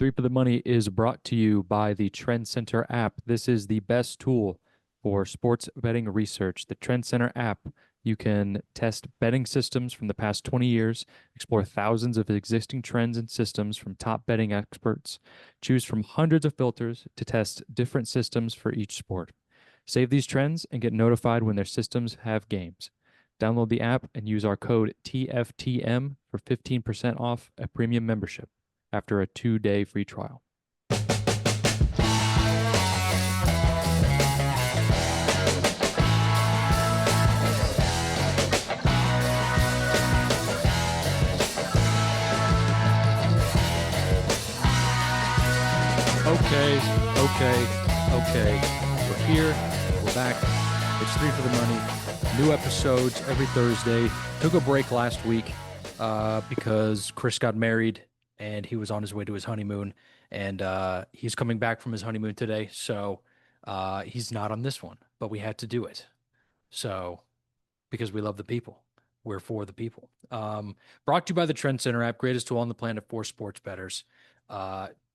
Three for the Money is brought to you by the Trend Center app. This is the best tool for sports betting research. The Trend Center app, you can test betting systems from the past 20 years, explore thousands of existing trends and systems from top betting experts, choose from hundreds of filters to test different systems for each sport. Save these trends and get notified when their systems have games. Download the app and use our code TFTM for 15% off a premium membership after a 2-day free trial. Okay. We're here. We're back. It's Three for the Money. New episodes every Thursday. Took a break last week because Chris got married and he was on his way to his honeymoon. And he's coming back from his honeymoon today. So he's not on this one, but we had to do it. So because we love the people. We're for the people. Brought to you by the Trend Center app, greatest tool on the planet for sports bettors.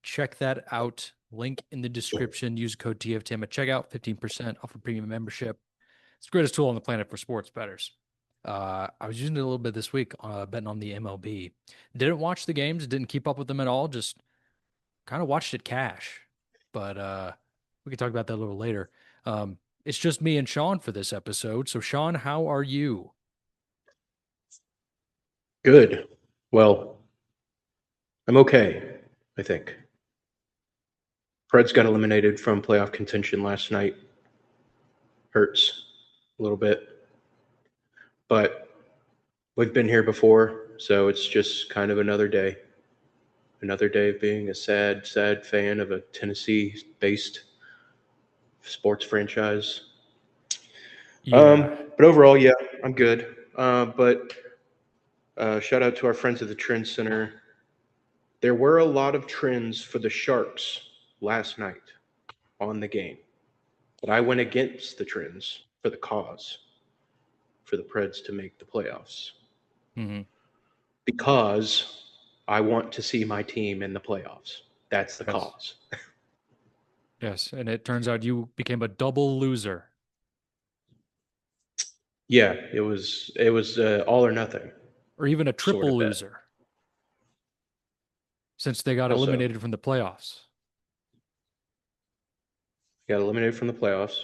Check that out. Link in the description. Use code TFTM at checkout, 15% off a premium membership. It's the greatest tool on the planet for sports bettors. I was using it a little bit this week, betting on the MLB. Didn't watch the games, didn't keep up with them at all. Just kind of watched it cash. But we can talk about that a little later. It's just me and Sean for this episode. So, Sean, how are you? Good. Well, I'm okay, I think. Preds got eliminated from playoff contention last night. Hurts a little bit. But we've been here before, so it's just kind of another day. Another day of being a sad fan of a Tennessee-based sports franchise. Yeah. But overall, yeah, I'm good. But shout out to our friends at the Trend Center. There were a lot of trends for the Sharks last night on the game, but I went against the trends for the cause for the Preds to make the playoffs because I want to see my team in the playoffs. That's the cause. Yes, and it turns out you became a double loser. Yeah, it was all or nothing, or even a triple sort of loser since they got eliminated from the playoffs. Got eliminated from the playoffs.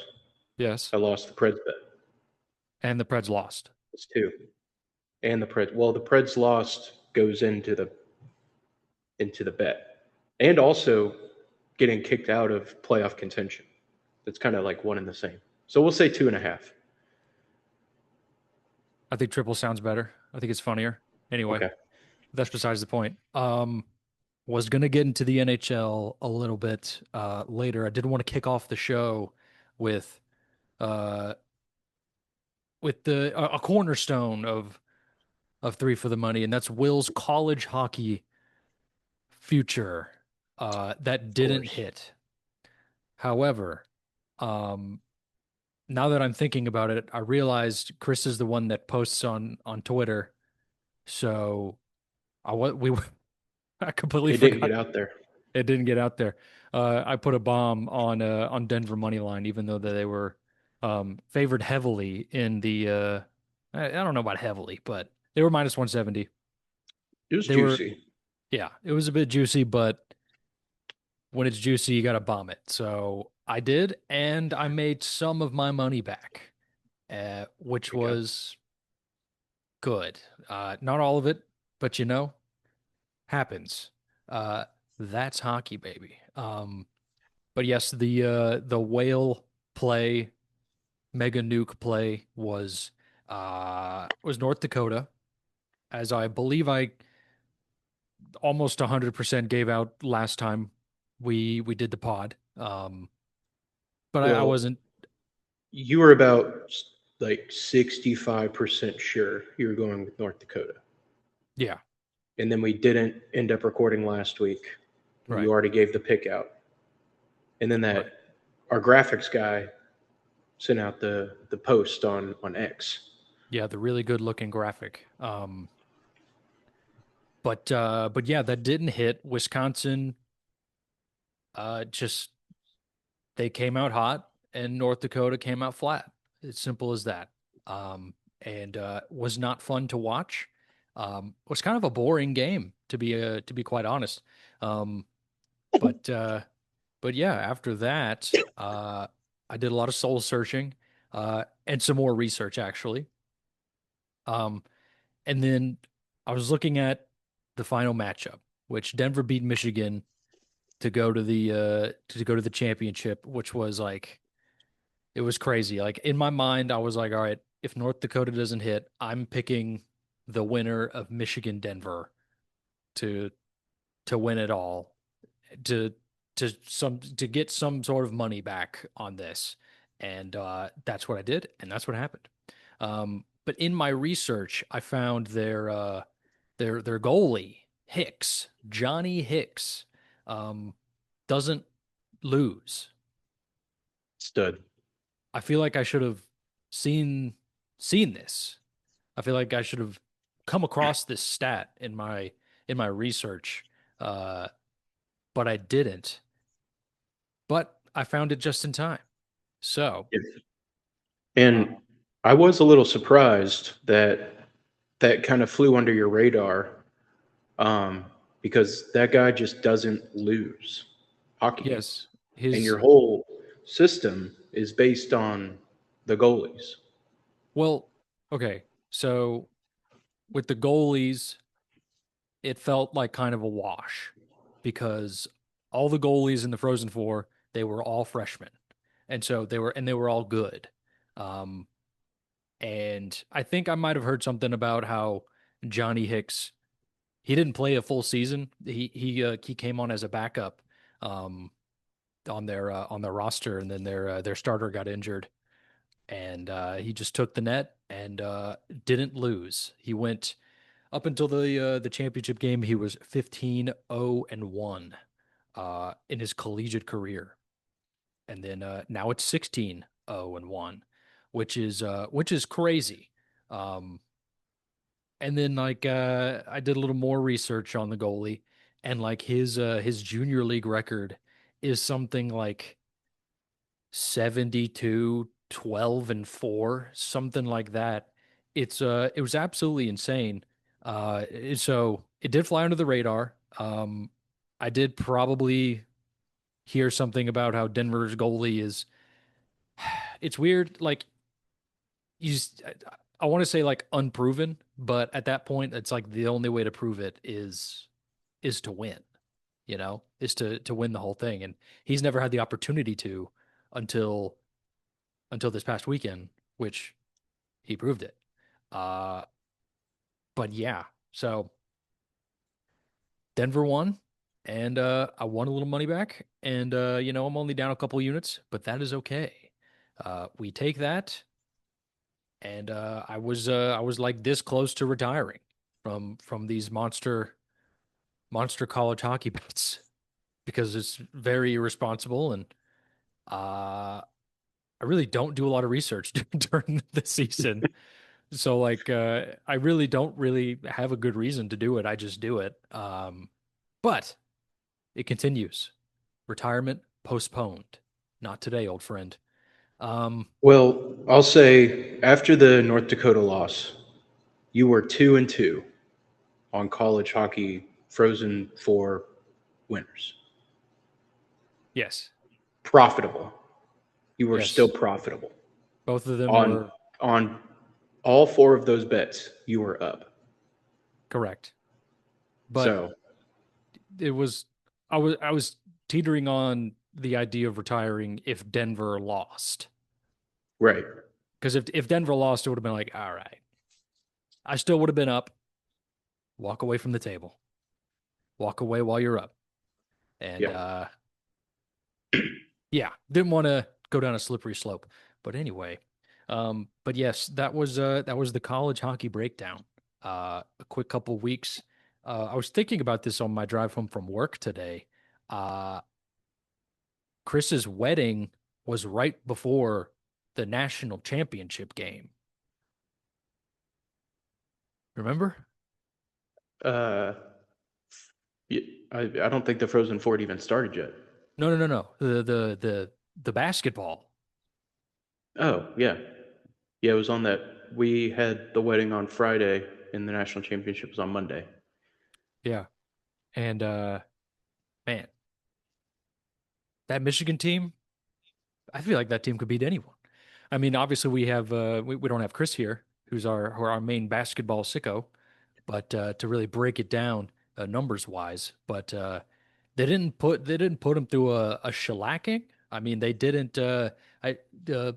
Yes. I lost the Preds bet. And the Preds lost. It's two. And the Preds. Well, the Preds lost goes into the bet. And also getting kicked out of playoff contention. It's kind of like one and the same. So we'll say 2.5. I think triple sounds better. I think it's funnier. Anyway, okay. That's besides the point. Was going to get into the NHL a little bit later. I didn't want to kick off the show with a cornerstone of Three for the Money, and that's Will's college hockey future that didn't hit. However, now that I'm thinking about it, I realized Chris is the one that posts on Twitter. So I completely forgot. It didn't get out there. It didn't get out there. I put a bomb on Denver money line, even though they were favored heavily in the I don't know about heavily, but they were minus 170. It was juicy. Yeah, it was a bit juicy, but when it's juicy, you got to bomb it. So I did, and I made some of my money back, which was good. Not all of it, but happens. That's hockey, baby. But yes, the whale play, mega nuke play was North Dakota, as I believe I almost 100% gave out last time we did the pod. But I wasn't. You were about like 65% sure you were going with North Dakota. Yeah. And then we didn't end up recording last week. Right. You already gave the pick out. And then our graphics guy sent out the post on X. Yeah, the really good looking graphic. But yeah, that didn't hit. Wisconsin Just they came out hot and North Dakota came out flat. It's simple as that. And Was not fun to watch. Was kind of a boring game to be quite honest. Um, but but yeah, after that, I did a lot of soul searching and some more research actually. Um, and then I was looking at the final matchup, which Denver beat Michigan to go to the championship, which was like it was crazy. Like in my mind, I was like, all right, if North Dakota doesn't hit, I'm picking the winner of Michigan Denver to win it all to to get some sort of money back on this, and that's what I did, and that's what happened. But in my research, I found their goalie Hicks, Johnny Hicks, um, doesn't lose. Stud. I feel like I should have seen this. I feel like I should have come across this stat in my research, uh, but I didn't. But I found it just in time. So, uh, And I was a little surprised that that kind of flew under your radar, um, because that guy just doesn't lose hockey yes, games. And his your whole system is based on the goalies. well, okay. So with the goalies, it felt like kind of a wash because all the goalies in the Frozen Four, they were all freshmen. And so they were all good. Um, and I think I might have heard something about how Johnny Hicks, he didn't play a full season. He came on as a backup um on their roster, and then their starter got injured, and he just took the net and didn't lose. He went up until the championship game. He was 15-0-1 in his collegiate career, and then now it's 16-0-1, which is crazy. Um, and then I did a little more research on the goalie, and like his junior league record is something like 72-12-4, something like that. It was absolutely insane. So it did fly under the radar. I did probably hear something about how Denver's goalie is it's weird, like you just, I want to say like unproven, but at that point it's like the only way to prove it is to win, is to win the whole thing, and he's never had the opportunity to until this past weekend, which he proved it. Uh, but yeah, so Denver won, and I won a little money back, and I'm only down a couple units, but that is okay. We take that, and I was like this close to retiring from these monster college hockey bets because it's very irresponsible, and I really don't do a lot of research during the season. So I really don't really have a good reason to do it. I just do it. But it continues. Retirement postponed. Not today, old friend. Um, Well, I'll say after the North Dakota loss, you were 2-2 on college hockey Frozen Four winners. yes. Profitable. You were still Yes. profitable. Both of them On were on all four of those bets, you were up. correct. But So, it was I was teetering on the idea of retiring if Denver lost. right. Because if Denver lost, it would have been like, all right. I still would have been up. Walk away from the table. Walk away while you're up. And Yeah. yeah, didn't want to go down a slippery slope. But anyway, but yes, that was the college hockey breakdown. A quick couple weeks. I was thinking about this on my drive home from work today. Uh, Chris's wedding was right before the national championship game. Remember? Uh, I don't think the Frozen Four even started yet. No, no, no, no. The basketball. Oh, yeah. Yeah, it was on that. We had the wedding on Friday, and the national championship was on Monday. Yeah. And man, that Michigan team, I feel like that team could beat anyone. I mean, obviously we don't have Chris here, who's our main basketball sicko, but to really break it down numbers wise, but they didn't put him through a shellacking. I mean, they didn't. I the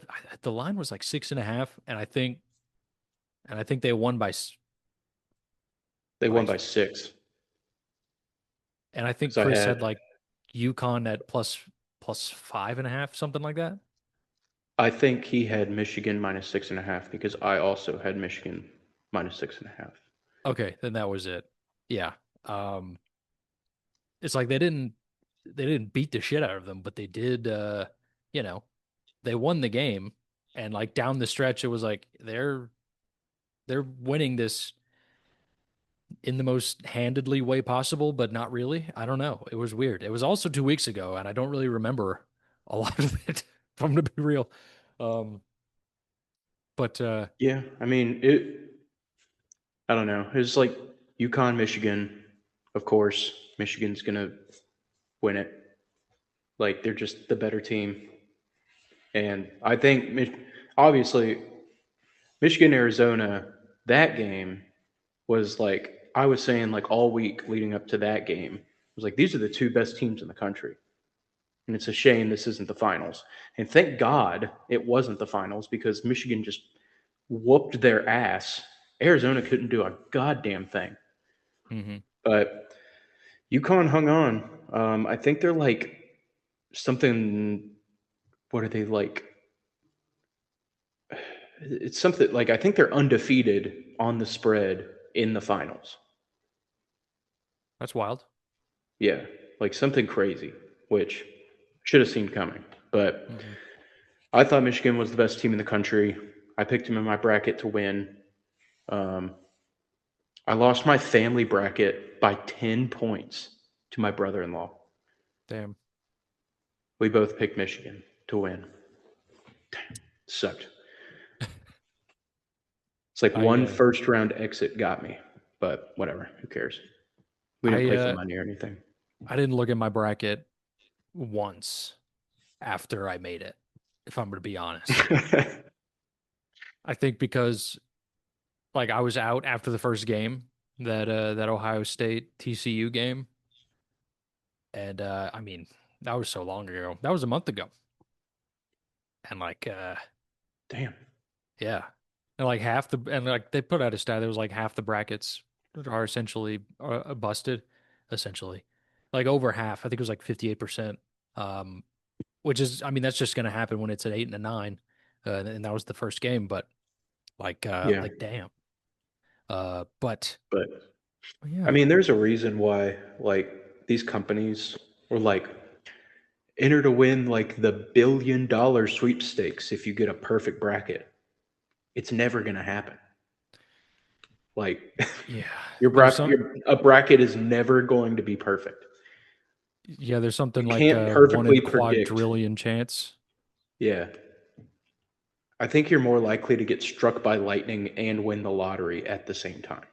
line was like 6.5, and I think they won They won by by 6 and I think because I Chris had had. like UConn at plus 5.5, something like that. I think he had Michigan minus 6.5 because I also had Michigan minus 6.5. Okay, then that was it. Yeah. Um, it's like they didn't beat the shit out of them, but they did you know, they won the game, and like down the stretch it was like they're winning this in the most handedly way possible, but not really. I don't know. It was weird. It was also 2 weeks ago, and I don't really remember a lot of it, if I'm gonna be real. Um, but Yeah, I mean it. I don't know. It's like UConn, Michigan. Of course, Michigan's gonna win it. Like they're just the better team, and I think obviously Michigan, Arizona. That game was like I was saying like all week leading up to that game. I was like these are the two best teams in the country. And it's a shame this isn't the finals. And thank God it wasn't the finals because Michigan just whooped their ass. Arizona couldn't do a goddamn thing. mhm. But UConn hung on. I think they're like something. What are they like? It's something like I think they're undefeated on the spread in the finals. That's wild. Yeah, like something crazy, which should have seen coming. But Hmm. I thought Michigan was the best team in the country. I picked them in my bracket to win. Um, I lost my family bracket by 10 points to my brother in law. Damn. We both picked Michigan to win. Sucked. It's like I one uh first round exit got me, but whatever. Who cares? We didn't I play for uh money or anything. I didn't look at my bracket once after I made it, if I'm gonna be honest. I think because like I was out after the first game, that Ohio State TCU game, and I mean that was so long ago. That was a month ago, and like Damn. yeah, and like like they put out a stat. There was like half the brackets are essentially busted, essentially, like over half. I think it was like 58%. Um, which is, I mean, that's just going to happen when it's an 8 and a 9, and that was the first game. But Yeah. like damn. But But I yeah, mean, there's a reason why, like, these companies were like, enter to win, like, the $1 billion sweepstakes if you get a perfect bracket. It's never going to happen. Like, yeah. your There's bracket, some, a bracket is never going to be perfect. yeah, there's something You like can't a one perfectly in predict. quadrillion chance. Yeah. I think you're more likely to get struck by lightning and win the lottery at the same time.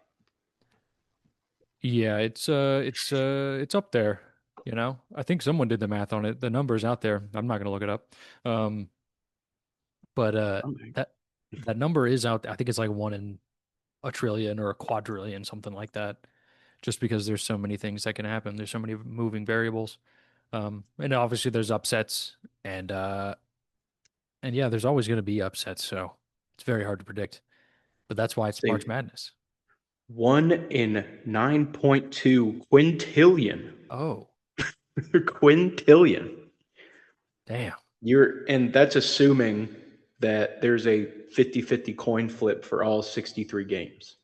Yeah, it's up there. I think someone did the math on it. The number's out there. I'm not gonna look it up. Um, but Okay. that that number is out there. I think it's like one in a trillion or a quadrillion, something like that. Just because there's so many things that can happen. There's so many moving variables. And obviously there's upsets, and yeah, there's always gonna be upsets, so it's very hard to predict. But that's why it's March Say Madness. 1 in 9.2 quintillion. Oh, Quintillion. damn. And that's assuming that there's a 50-50 coin flip for all 63 games,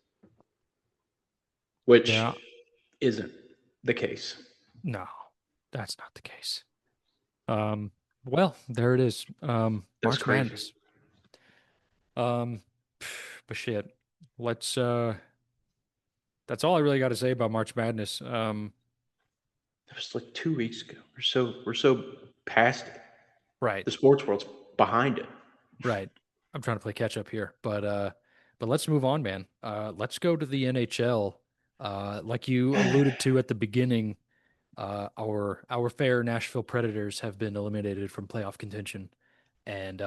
which Yeah. isn't the case. No, that's not the case. Um, well, there it is. That's March crazy. Madness. Um, but shit. Let's that's all I really got to say about March Madness. That was like 2 weeks ago. We're so past it. Right, The sports world's behind it. right. I'm trying to play catch up here, but let's move on, man. Let's go to the NHL. Like you alluded to at the beginning, our fair Nashville Predators have been eliminated from playoff contention, and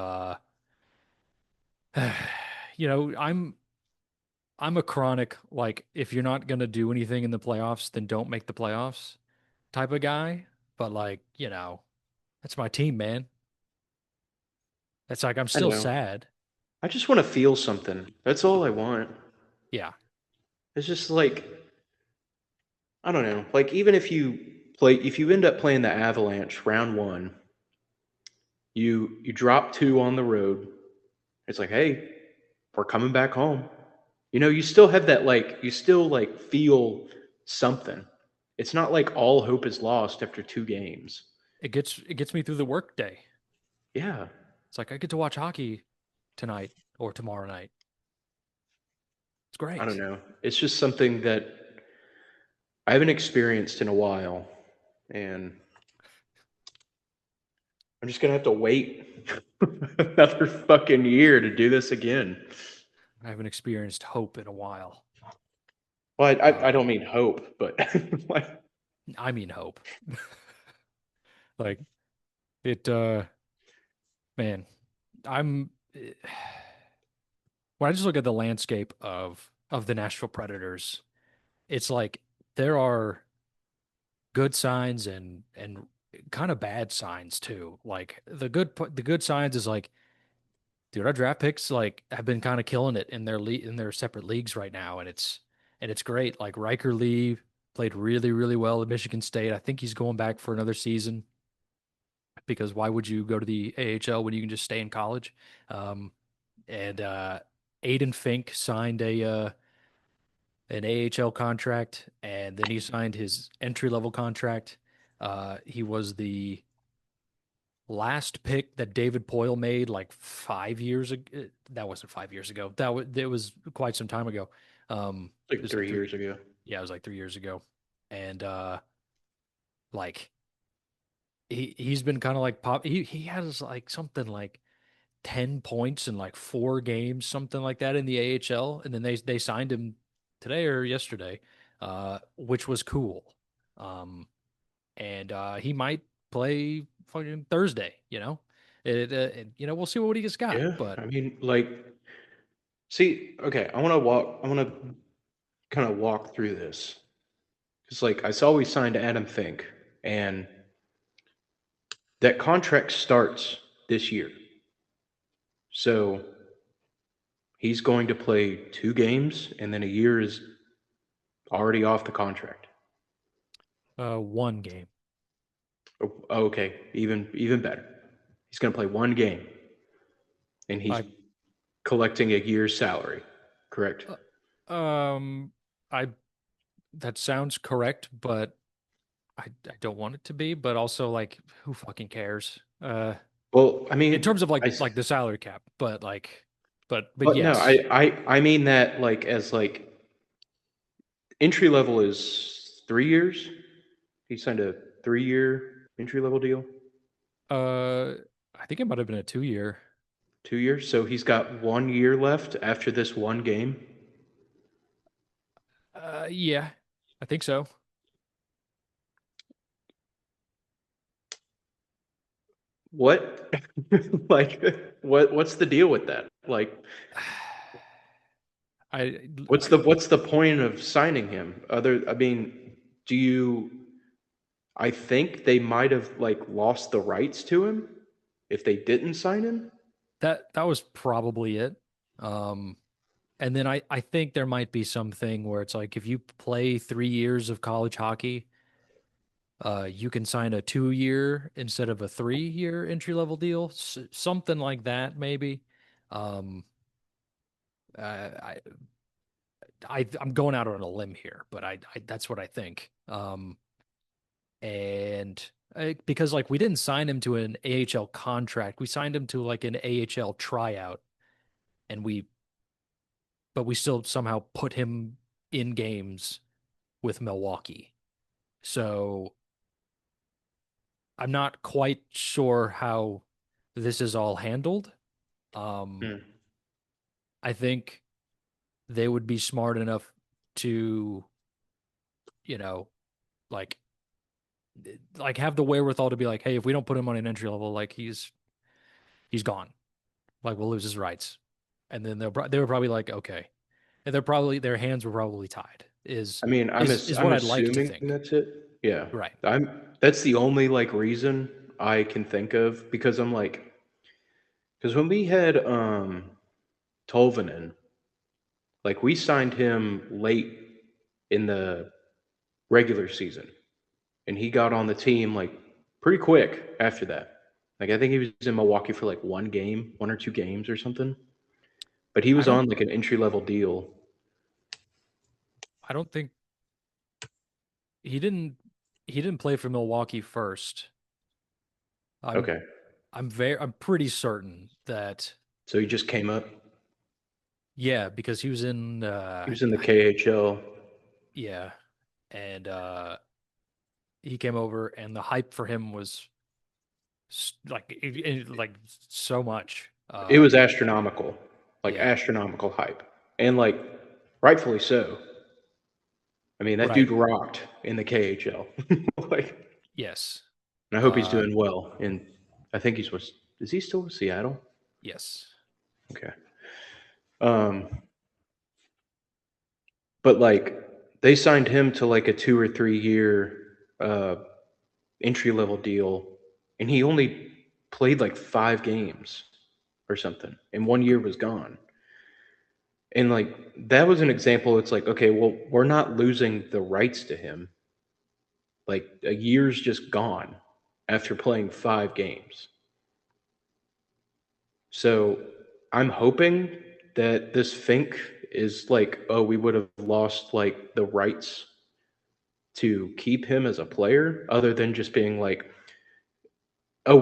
I'm a chronic like if you're not gonna do anything in the playoffs, then don't make the playoffs type of guy. But like that's my team, man. That's like I'm I still know. sad. I just want to feel something. That's all I want. Yeah, It's just like I don't know. Like even if you end up playing the Avalanche round one, you drop two on the road. It's like, hey, we're coming back home. You still have that like you still like feel something. It's not like all hope is lost after two games. it gets me through the work day. Yeah. It's like I get to watch hockey tonight or tomorrow night. It's I don't great. know. It's just something that I haven't experienced in a while. And I'm just gonna have to wait another fucking year to do this again. I haven't experienced hope in a while. Well, I Uh, don't mean hope, but like, I mean hope. Like it. Man, I'm when I just look at the landscape of the Nashville Predators, it's like there are good signs and kind of bad signs too. Like the good signs is like, dude, our draft picks like have been kind of killing it in in their separate leagues right now, and it's great. Like Riker Lee played really well at Michigan State. I think he's going back for another season because why would you go to the AHL when you can just stay in college? Um, and Aiden Fink signed a an AHL contract, and then he signed his entry level contract. He was the last pick that David Poyle made like 5 years ago. That wasn't 5 years ago. It was quite some time ago. It like was like 3 years ago. yeah, it was like 3 years ago, and like he's been kind of like pop. He has like something like 10 points in like 4 games, something like that in the AHL, and then they signed him today or yesterday, which was cool. Um, and he might play fucking Thursday. We'll see what he has got. Yeah, But I mean, like, see, okay, I want to kind of walk through this because, like, I saw we signed Adam Fink, and that contract starts this year, so he's going to play 2 games, and then a year is already off the contract. 1 game. Oh, okay, even better. He's going to play 1 game, and he's I collecting a year's salary. Correct. um I that sounds correct, but I don't want it to be. But also, like, who fucking cares? Well, I In mean, terms of like the salary cap, but but no, yes. I mean that like as like entry level is 3 years. He signed a 3 year entry level deal. Uh, I think it might have been a 2 year. 2 years. So he's got 1 year left after this 1 game. Yeah, I think so. What? Like what's the deal with that? Like I what's the point of signing him? I mean, do you I think they might have like lost the rights to him if they didn't sign him. that was probably it. Um, and then I think there might be something where it's like if you play 3 years of college hockey, you can sign a 2 year instead of a 3 year entry level deal, something like that, maybe. Um, I, I'm going out on a limb here, but I that's what I think. And because like we didn't sign him to an AHL contract, we signed him to like an AHL tryout, and we still somehow put him in games with Milwaukee. So I'm not quite sure how this is all handled. Um, Hmm. I think they would be smart enough to, you know, like have the wherewithal to be like, hey, if we don't put him on an entry level, like he's gone. Like we'll lose his rights. And then they were probably like, okay. And their hands were probably tied. Is I mean, is I'm what I'd like to assuming think. that's it. Yeah, Right. that's the only like reason I can think of because I'm like, because when we had Tolvanen, like we signed him late in the regular season, and he got on the team like pretty quick after that. Like I think he was in Milwaukee for like one game, 1 or 2 games or something. But he I was don't on like an entry level deal. I don't think he didn't he didn't play for Milwaukee first. I'm Okay, I'm pretty certain that so he just came up. yeah, because he was in He was in the KHL. yeah, and he came over and the hype for him was like so much. It was astronomical, like Yeah, astronomical hype, and like rightfully so. I mean, that right. dude rocked in the KHL. Like, Yes. and I hope he's Uh doing well. And I think he's was. Is he still with Seattle? yes. Okay. Um, but like they signed him to like a 2 or 3 year entry level deal, and he only played like 5 games or something, and 1 year was gone. And like that was an example. It's like, okay, well, we're not losing the rights to him. Like a year's just gone after playing 5 games. So I'm hoping that this Fink is like, oh, we would have lost like the rights to keep him as a player, other than just being like, oh,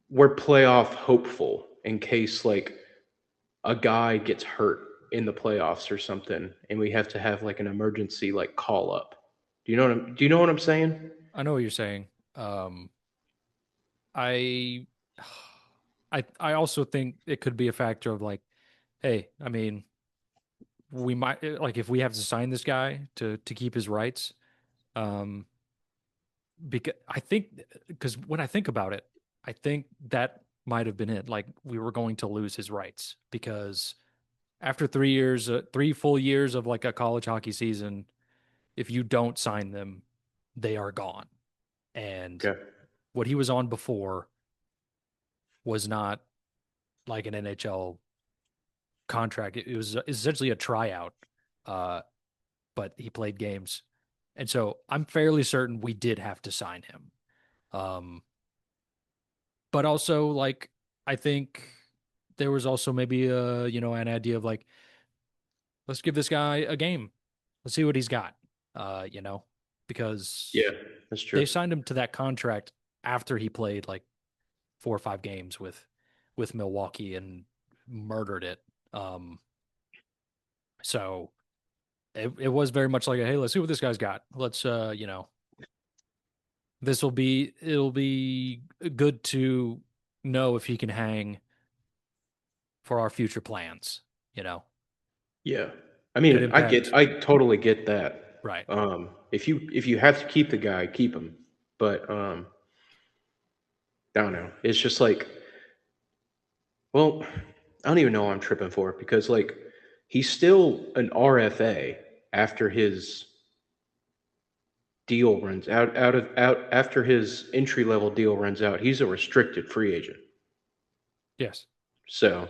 we're playoff hopeful in case like a guy gets hurt in the playoffs or something, and we have to have like an emergency like call up. Do you know what I'm saying? I know what you're saying. Um I I also think it could be a factor of like, hey, I mean, we might like if we have to sign this guy to keep his rights, um because I think because when I think about it, I think that might have been it. Like we were going to lose his rights because after 3 years, 3 full years of like a college hockey season, if you don't sign them, they are gone. And Okay. what he was on before was not like an NHL contract. It was essentially a tryout, uh, but he played games, and so I'm fairly certain we did have to sign him. Um, but also, like, I think there was also maybe an idea of like, let's give this guy a game, let's see what he's got, because Yeah, that's they true. signed him to that contract after he played like 4 or 5 games with Milwaukee and murdered it. Um, so it was very much like a, hey, let's see what this guy's got. Let's it'll be good to know if he can hang for our future plans, you know. Yeah. I Could mean, impact I totally get that. right. If you have to keep the guy, keep him. But I don't know. It's just like, well, I don't even know what I'm tripping for because like he's still an RFA after his deal runs out after his entry level deal runs out. He's a restricted free agent. Yes. So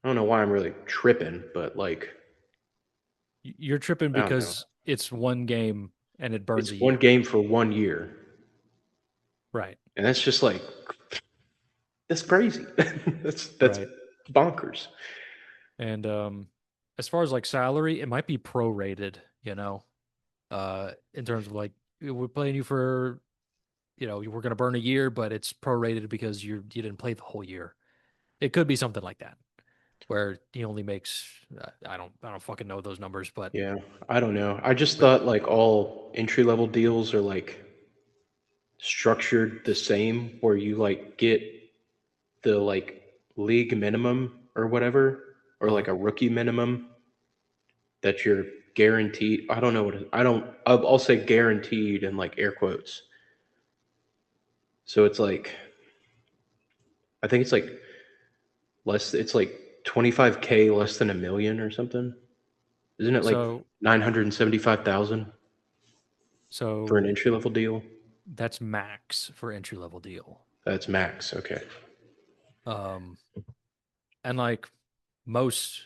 I don't know why I'm really tripping, but like You're tripping I don't know. because it's one game and it burns It's a one year. game for 1 year, Right. and that's just like that's crazy. That's Right. bonkers. And as far as like salary, it might be prorated, in terms of like we're playing you for, we're going to burn a year, but it's prorated because you didn't play the whole year. It could be something like that where he only makes I don't fucking know those numbers, but Yeah, I don't know. I just but thought like all entry level deals are like structured the same where you like get the like league minimum or whatever, or Uh-huh. like a rookie minimum that you're guaranteed. I don't know what I don't. I'll say guaranteed in like air quotes. So it's like I think it's like less. It's like 25K less than a million or something. Isn't it like So 975,000 for an so entry level deal? that's max for entry level deal. That's max. Okay. Um, and like most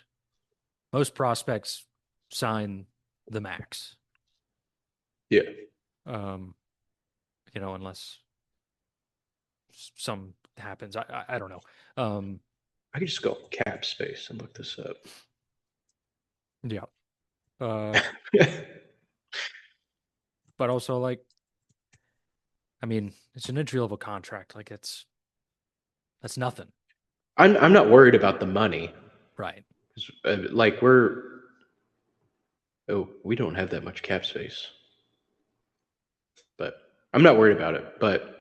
most prospects sign the max. Yeah. Um, unless some happens. I don't know. Um, I could just go cap space and look this up. yeah. Uh, but also like, I mean, it's an entry level contract. Like that's nothing, I'm not worried about the money. right? Like we don't have that much cap space, but I'm not worried about it. But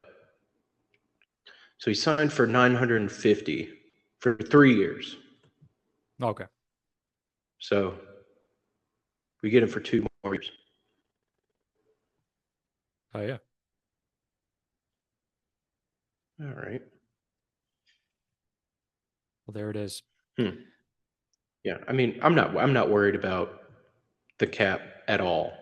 so he signed for 950 for 3 years. Okay. So we get him for 2 more years. Oh yeah. All right. Well, there it is. Hmm. Yeah. I mean, I'm not worried about the cap at all.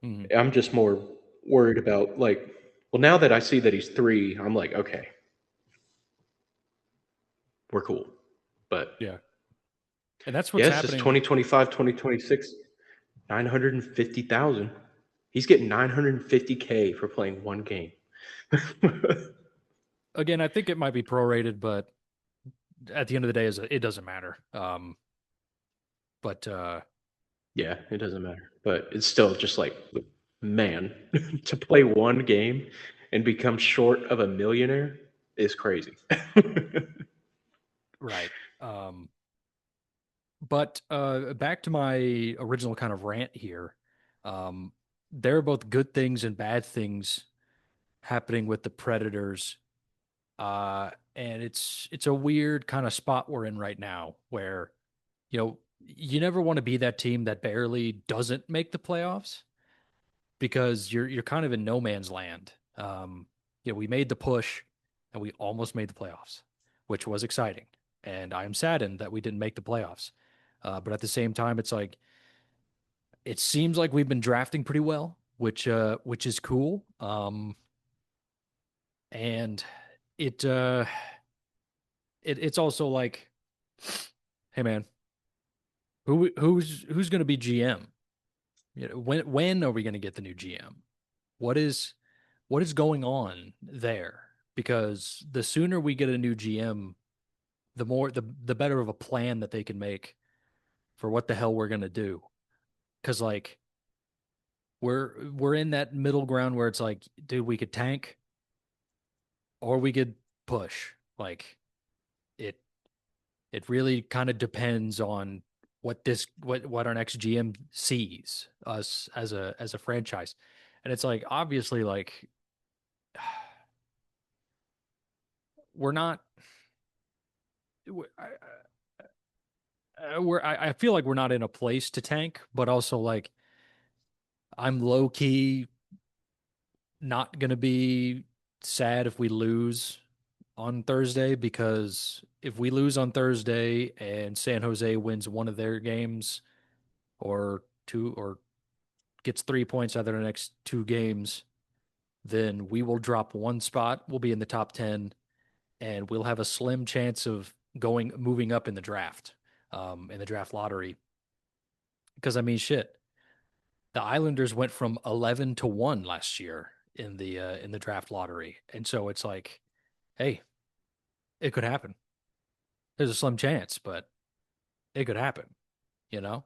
Mhm. I'm just more worried about like, well, now that I see that he's three, I'm like, okay, we're cool. But Yeah. And that's what's yes, it's happening. 2025, 2026, 950,000. He's getting 950K for playing one game. Again, I think it might be prorated, but at the end of the day, it doesn't matter. But Yeah, it doesn't matter. But it's still just like, man, to play one game and become short of a millionaire is crazy. right. Um, but back to my original kind of rant here. Um, there are both good things and bad things happening with the Predators. And it's a weird kind of spot we're in right now where, you never want to be that team that barely doesn't make the playoffs because you're kind of in no man's land. We made the push and we almost made the playoffs, which was exciting. And I am saddened that we didn't make the playoffs. But at the same time, it's like it seems like we've been drafting pretty well, which is cool. And it it's also like, hey man, who's going to be GM? When are we going to get the new GM? What is what is going on there? Because the sooner we get a new GM, the better of a plan that they can make for what the hell we're going to do. Because like we're in that middle ground where it's like, dude, we could tank or we could push. Like it it really kind of depends on what our next GM sees us as a franchise. And it's like obviously like we're not I feel like we're not in a place to tank, but also like I'm low key not gonna be sad if we lose on Thursday because if we lose on Thursday and San Jose wins one of their games or two or gets 3 points out of the next two games, then we will drop one spot. We'll be in the top 10 and we'll have a slim chance of moving up in the draft lottery. Because I mean, shit, the Islanders went from 11 to 1 last year in the draft lottery. And so it's like, hey, it could happen. There's a slim chance, but it could happen, you know?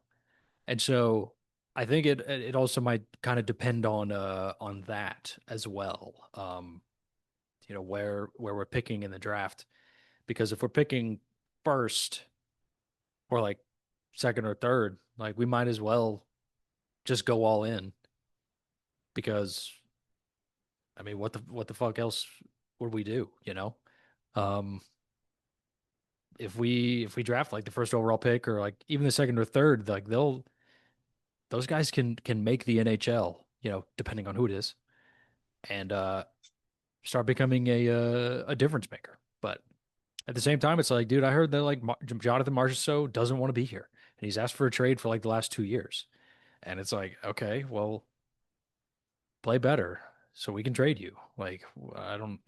And so I think it also might kind of depend on that as well. Where we're picking in the draft because if we're picking first or like second or third, like we might as well just go all in because I mean, what the fuck else would we do? Um, if we draft like the first overall pick or like even the second or third, like those guys can make the NHL, depending on who it is, and start becoming a difference maker. But at the same time, it's like, dude, I heard that like Jonathan Marchessault doesn't want to be here, and he's asked for a trade for like the last 2 years, and it's like, okay, well, play better so we can trade you. Like, I don't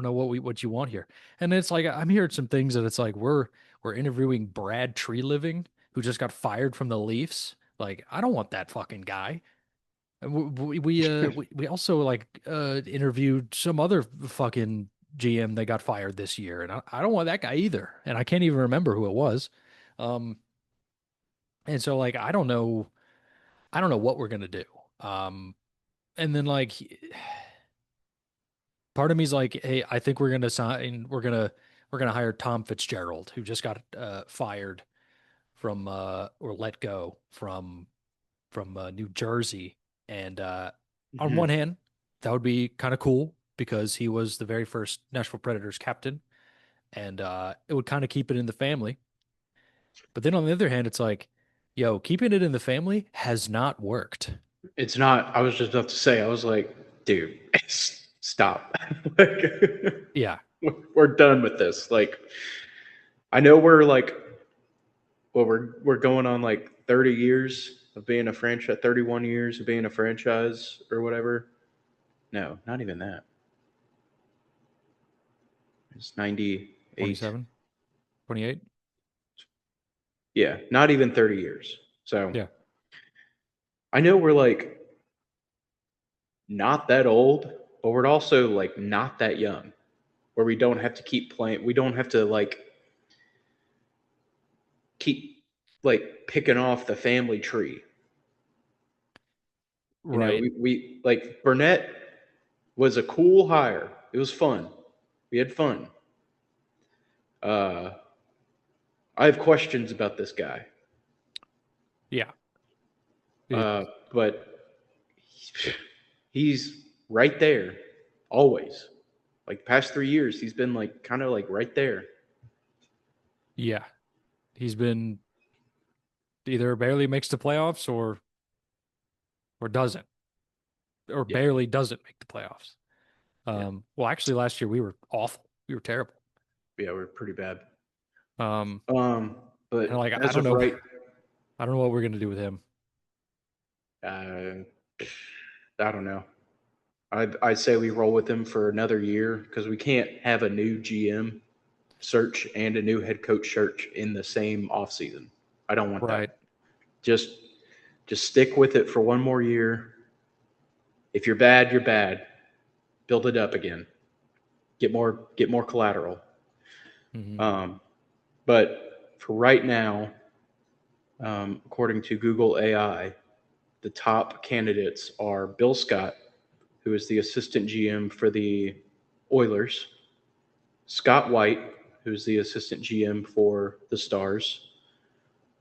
know what you want here. And it's like I'm hearing some things that it's like we're interviewing Brad Tree Living, who just got fired from the Leafs. Like, I don't want that fucking guy. And we also like interviewed some other fucking GM that got fired this year, and I don't want that guy either. And I can't even remember who it was. Um, and so like I don't know what we're gonna do. Um, and then like part of me's like, hey, I think we're gonna hire Tom Fitzgerald, who just got fired from or let go from New Jersey. And on one Mhm. hand, that would be kind of cool because he was the very first Nashville Predators captain, and it would kind of keep it in the family. But then on the other hand, it's like, yo, keeping it in the family has not worked. It's not. I was just about to say. I was like, dude, stop. Like, Yeah, we're done with this. Like, I know we're like, well, we're going on like 30 years of being a franchise, 31 years of being a franchise or whatever. No, not even that. It's 98. 27, 28. Yeah, not even 30 years. So Yeah, I know we're like not that old, but we're also like not that young, where we don't have to keep playing. We don't have to like keep like picking off the family tree. You know, right. we like Burnett was a cool hire. It was fun. We had fun. Uh, I have questions about this guy, Yeah, it, uh, but he's right there always. Like the past 3 years, he's been like kind of like right there. yeah. He's been either barely makes the playoffs or doesn't, or Yeah, barely doesn't make the playoffs. yeah, Well, actually, last year we were awful. We were terrible. yeah. We're pretty bad. Um, Um, and but like I as don't of know, right, I don't know what we're gonna do with him. uh, I don't know. I'd say we roll with him for another year because we can't have a new GM search and a new head coach search in the same offseason. I don't want that. Right. Just just stick with it for one more year. If you're bad, you're bad. Build it up again. Get more collateral. Hmm. Um, but for right now, according to Google AI, the top candidates are Bill Scott, who is the assistant GM for the Oilers, Scott White, who's the assistant GM for the Stars,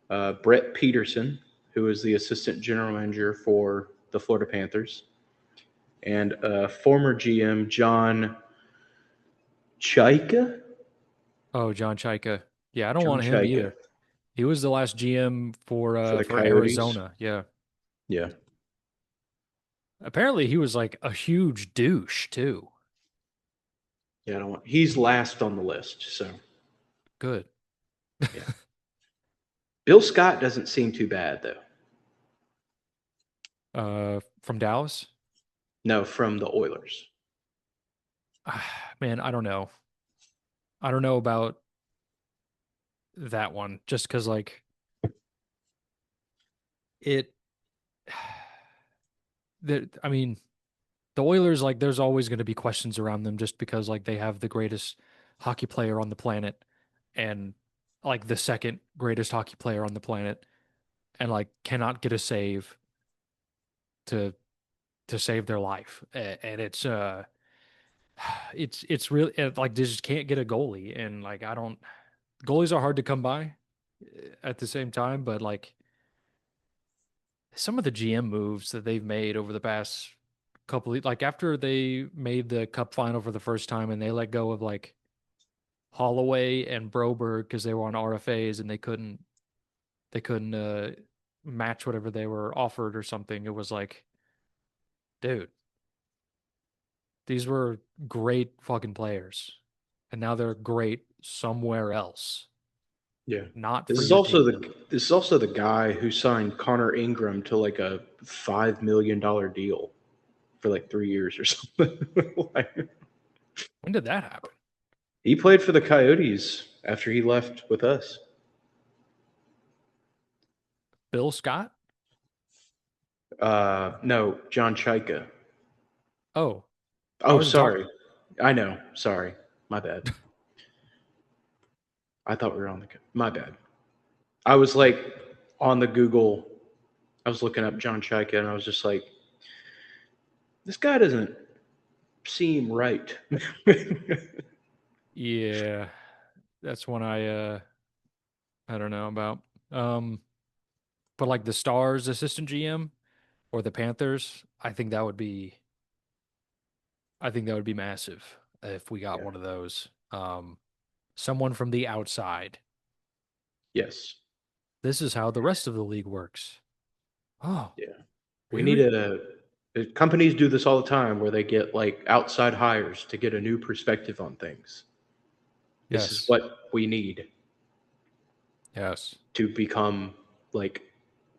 Brett Peterson, who is the assistant general manager for the Florida Panthers, and former GM John Chaika. Oh, John Chaika. Yeah, I don't John want him Chaika either. He was the last GM for for uh the for Coyotes. Arizona. Yeah. Yeah, Apparently he was like a huge douche too. yeah. I don't want. He's last on the list. So Good. yeah, Bill Scott doesn't seem too bad though. From Dallas. No, from the Oilers. Man, I don't know. I don't know about that one just because like it I mean, the Oilers, like, there's always going to be questions around them just because, like, they have the greatest hockey player on the planet and, like, the second greatest hockey player on the planet and, like, cannot get a save to save their life. And it's really like they just can't get a goalie. And, like, I don't, goalies are hard to come by at the same time, but, like, some of the GM moves that they've made over the past like after they made the cup final for the first time and they let go of like Holloway and Broberg because they were on RFAs and they couldn't match whatever they were offered or something. It was like, dude, these were great fucking players. And now they're great somewhere else, Yeah. not This for is your also team. the guy who signed Connor Ingram to like a $5 million deal for like 3 years or something. Like, When did that happen? he played for the Coyotes after he left with us. Bill Scott? No, John Chaika. Oh, I Oh, wasn't talking. sorry. I know. Sorry. My bad. I thought we were on the. My bad. I was like on the Google. I was looking up John Chaika and I was just like, this guy doesn't seem right. Yeah, that's one I don't know about. Um, but like the Stars assistant GM or the Panthers, I think that would be massive if we got Yeah. one of those. Someone from the outside. Yes. This is how the rest of the league works. Oh, Yeah. We need really? companies do this all the time where they get like outside hires to get a new perspective on things. This is Yes. what we need Yes. to become like,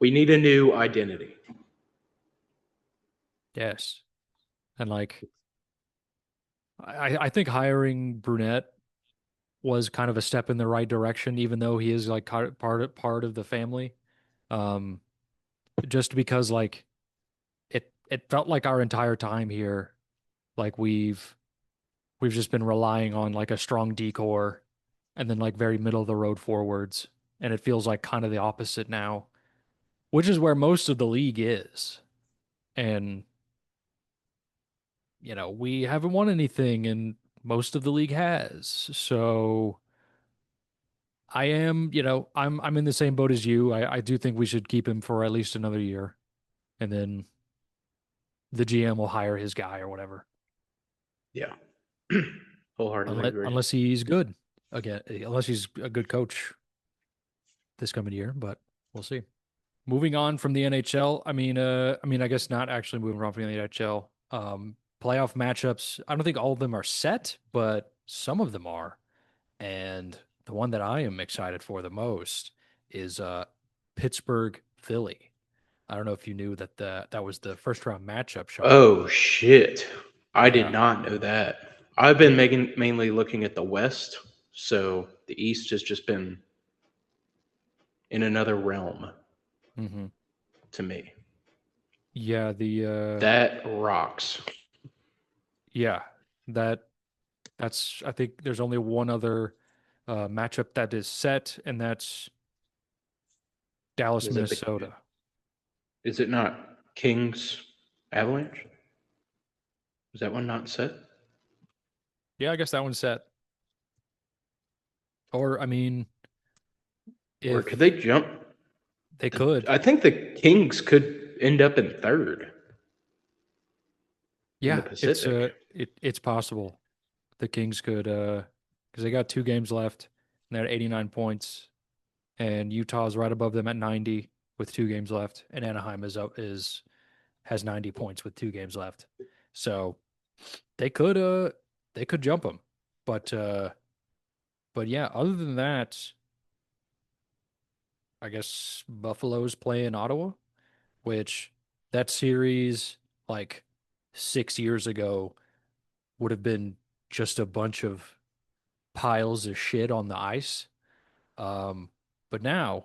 we need a new identity. Yes. And like I think hiring Brunette was kind of a step in the right direction, even though he is like part of the family. Um, just because like it felt like our entire time here, like we've just been relying on like a strong decor and then like very middle of the road forwards. And it feels like kind of the opposite now, which is where most of the league is. And, we haven't won anything and most of the league has. So I'm in the same boat as you. I do think we should keep him for at least another year. And then the GM will hire his guy or whatever. Yeah. Wholeheartedly Unless agree. unless he's good again, unless he's a good coach this coming year, but we'll see. Moving on from the NHL, I guess not actually moving on from the NHL. Playoff matchups, I don't think all of them are set, but some of them are. And the one that I am excited for the most is Pittsburgh Philly. I don't know if you knew that that was the first round matchup, Sean. Oh shit. I did Yeah. not know that. I've been mainly looking at the West, so the East has just been in another realm hmm to me. Yeah, That rocks. yeah, that that's I think there's only one other matchup that is set, and that's Dallas, Is it the Minnesota. is it not Kings Avalanche? Is that one not set? Yeah, I guess that one's set. Or I mean, Or could if they jump? they could, I think the Kings could end up in third in the yeah, Pacific. it's possible. The Kings could because they got 2 games left and they're at 89 points, and Utah's right above them at 90 with 2 games left, and Anaheim is has 90 points with 2 games left. So they could they could jump them. But yeah, other than that, I guess Buffalo's playing Ottawa, which that series like 6 years ago would have been just a bunch of piles of shit on the ice. Um, but now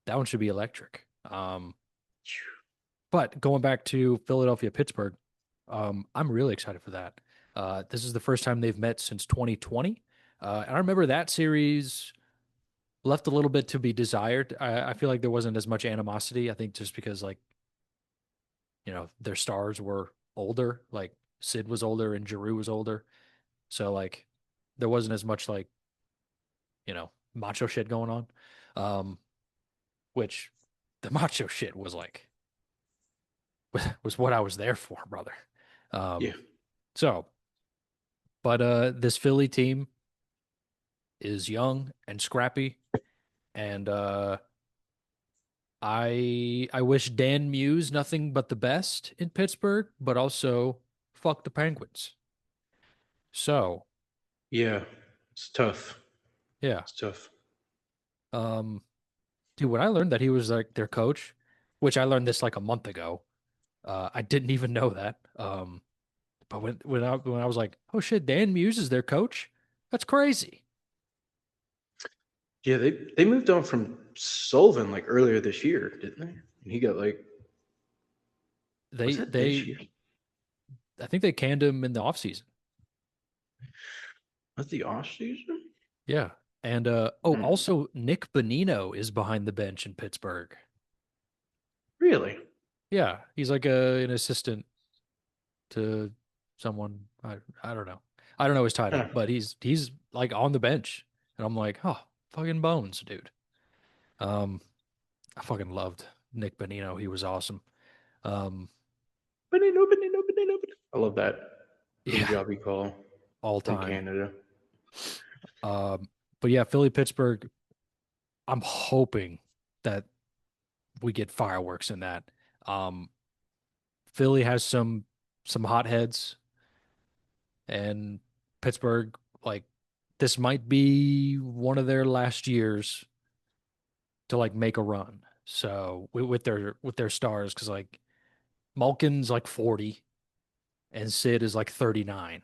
that one should be electric. But going back to Philadelphia, Pittsburgh, I'm really excited for that. This is the first time they've met since 2020. And I remember that series left a little bit to be desired. I feel like there wasn't as much animosity. I think just because, like, their stars were older, like Sid was older and Giroux was older. So, like, there wasn't as much, like, macho shit going on. Um, which the macho shit was like was what I was there for, brother. Yeah. Um, so, but this Philly team is young and scrappy, and I wish Dan Muse nothing but the best in Pittsburgh, but also fuck the Penguins. So, Yeah. It's tough. yeah. It's tough. Um, dude, when I learned that he was like their coach, which I learned this like a month ago, I didn't even know that. But when I was like, oh shit, Dan Muse is their coach? That's crazy. Yeah, they moved on from Sullivan like earlier this year, didn't they? And he got like, was They that this they year? I think they canned him in the offseason. Was the off season? Yeah. And Hmm. also Nick Bonino is behind the bench in Pittsburgh. Really? Yeah, he's like an assistant to someone. I don't know. I don't know his title, Huh. but he's like on the bench, and I'm like, oh, fucking bones, dude. Um, I fucking loved Nick Bonino. He was awesome. Um, I love that yeah, Punjabi call all from time. Canada. Um, but yeah, Philly Pittsburgh. I'm hoping that we get fireworks in that. Um, Philly has some hotheads, and Pittsburgh, like, this might be one of their last years to like make a run. So with their stars, because like Malkin's like 40 and Sid is like 39,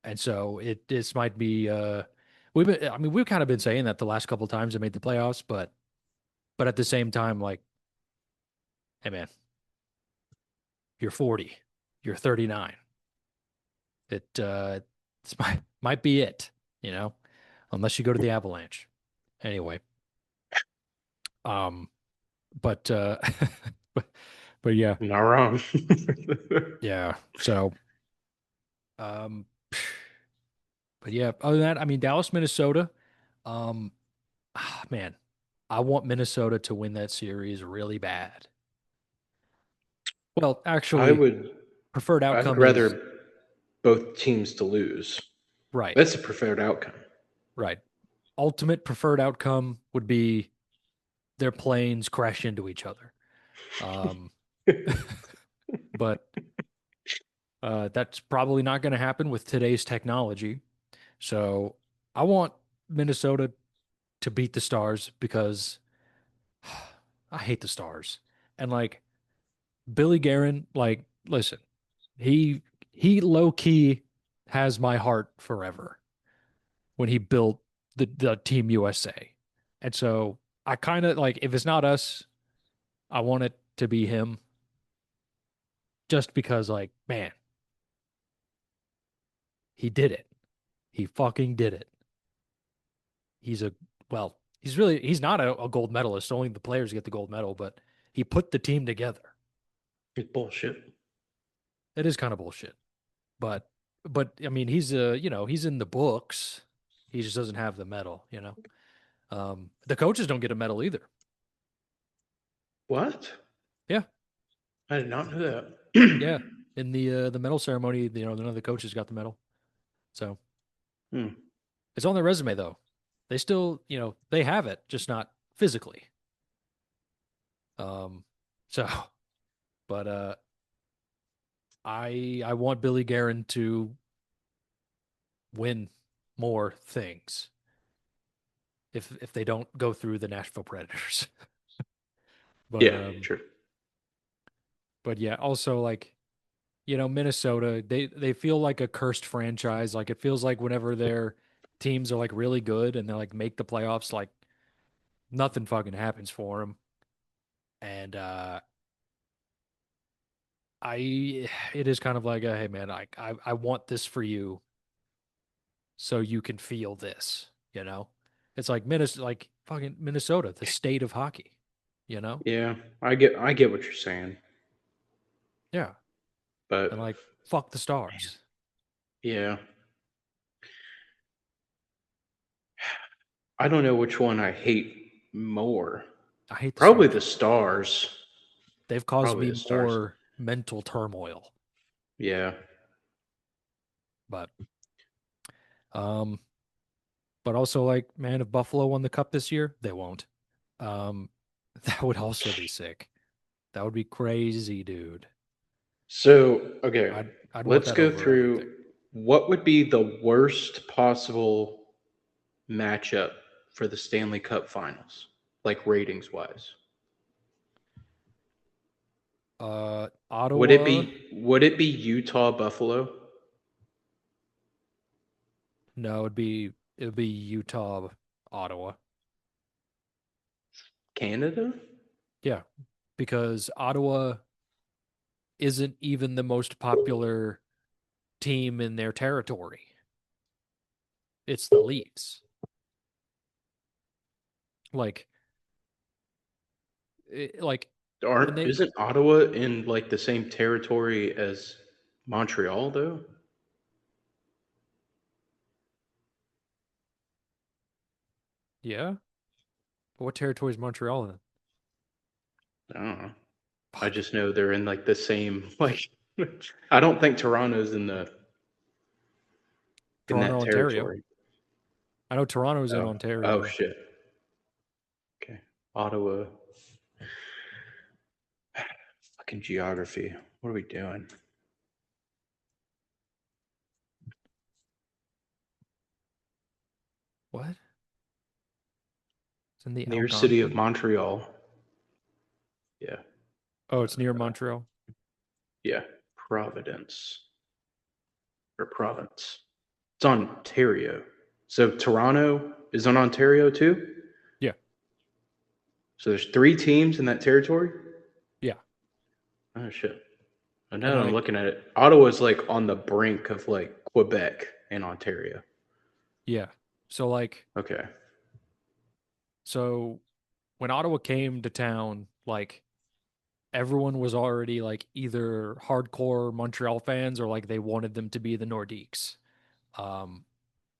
and so this might be we've kind of been saying that the last couple of times they made the playoffs, but at the same time, like, hey man, you're 40, you're 39. This might be it, you know, unless you go to the Avalanche. Anyway, um, but but but yeah, Not wrong. yeah. So um, but yeah, other than that, I mean Dallas, Minnesota. Um, man, I want Minnesota to win that series really bad. Well, I actually, would preferred I would outcome is rather both teams to lose. right, That's the preferred outcome. right. Ultimate preferred outcome would be their planes crash into each other. Um, but that's probably not going to happen with today's technology. So I want Minnesota to beat the Stars because I hate the Stars. And like Billy Guerin, like, listen, he he low key has my heart forever when he built the Team USA. And so I kind of like, if it's not us, I want it to be him just because like, man, he did it. He fucking did it. He's a well, he's not a gold medalist. Only the players get the gold medal, but he put the team together. It's bullshit. It is kind of bullshit. But I mean, he's in the books. He just doesn't have the medal. The coaches don't get a medal either. What? Yeah, I did not know that. yeah. In the medal ceremony, none of the coaches got the medal. So Hmm. it's on their resume though. They still, they have it, just not physically. Um, so, but I want Billy Guerin to win more things if they don't go through the Nashville Predators. but Yeah, um, sure. but yeah, also like Minnesota, they feel like a cursed franchise. Like it feels like whenever their teams are like really good and they like make the playoffs, like nothing fucking happens for them. And I it is kind of like hey man, I want this for you so you can feel this. It's like Minnesota, like fucking Minnesota, the state of hockey. Yeah, I get what you're saying, Yeah. And but like fuck the man, stars. yeah, I don't know which one I hate more. I hate the Probably stars. the stars. They've caused Probably me the stars. more. mental turmoil. Yeah. But um, but also like, man, if Buffalo won the cup this year, they won't. Um, that would also be sick. That would be crazy, dude. So, okay, I'd want let's that go over everything. through what would be the worst possible matchup for the Stanley Cup Finals, like ratings wise. Ottawa, Would it be Utah Buffalo? no, it would be Utah, Ottawa. Canada? Yeah, because Ottawa isn't even the most popular team in their territory. It's the Leafs. Like, like when Aren't they, isn't Ottawa in like the same territory as Montreal though? yeah, what territory is Montreal in? I don't know. I Fuck, just know they're in like the same like I don't think Toronto's in that Toronto, Ontario. territory. I know Toronto's in Oh. Oh Ontario. shit. Okay. Ottawa. Fucking geography. What are we doing? What? It's in the Near city of Algonquin. Montreal. Yeah. Oh, it's near Montreal. Yeah. Providence or province. It's Ontario. So Toronto is on Ontario too? Yeah, So there's three teams in that territory? yeah, Oh shit. And and now that I'm like, looking at it, Ottawa's like on the brink of like Quebec and Ontario. yeah. So like, Okay. so when Ottawa came to town, like everyone was already like either hardcore Montreal fans or like they wanted them to be the Nordiques. Um,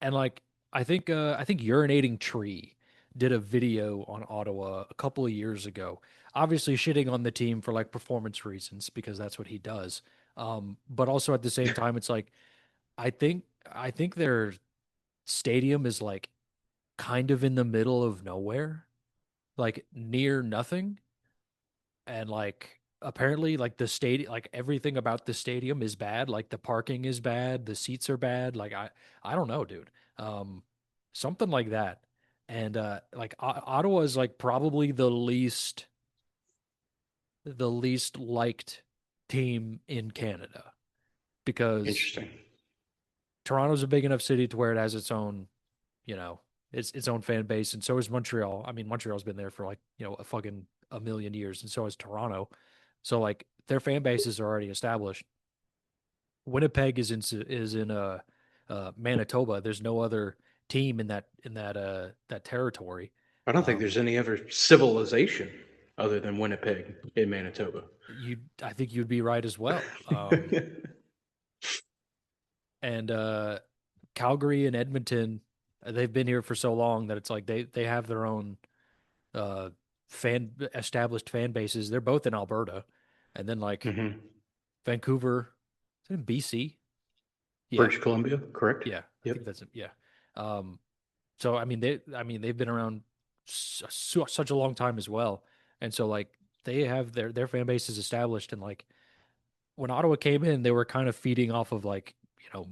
and like I think Urinating Tree did a video on Ottawa a couple of years ago, obviously shitting on the team for like performance reasons because that's what he does. But also at the same time, it's like I think I think their stadium is like kind of in the middle of nowhere, like near nothing, and like apparently like the stadium, like everything about the stadium is bad, like the parking is bad, the seats are bad, like I don't know, dude. um Something like that. And like Ottawa is like probably the least liked team in Canada because Interesting. Toronto's a big enough city to where it has its own, you know, its own fan base, and so is Montreal. I mean, Montreal's been there for like, a fucking a million years, and so is Toronto. So like their fan bases are already established. Winnipeg is in Manitoba. There's no other team in that territory. I don't think Um, there's any other civilization other than Winnipeg in Manitoba. you I think you'd be right as well. And Calgary and Edmonton, they've been here for so long that it's like they have their own uh fan established fan bases. They're both in Alberta. And then like hmm Vancouver, is it in BC? Yeah. British Columbia, correct? Yeah. I Yep. think that's it. Yeah. Um so I mean they've been around such a long time as well. And so like they have their fan base is established, and like when Ottawa came in, they were kind of feeding off of like,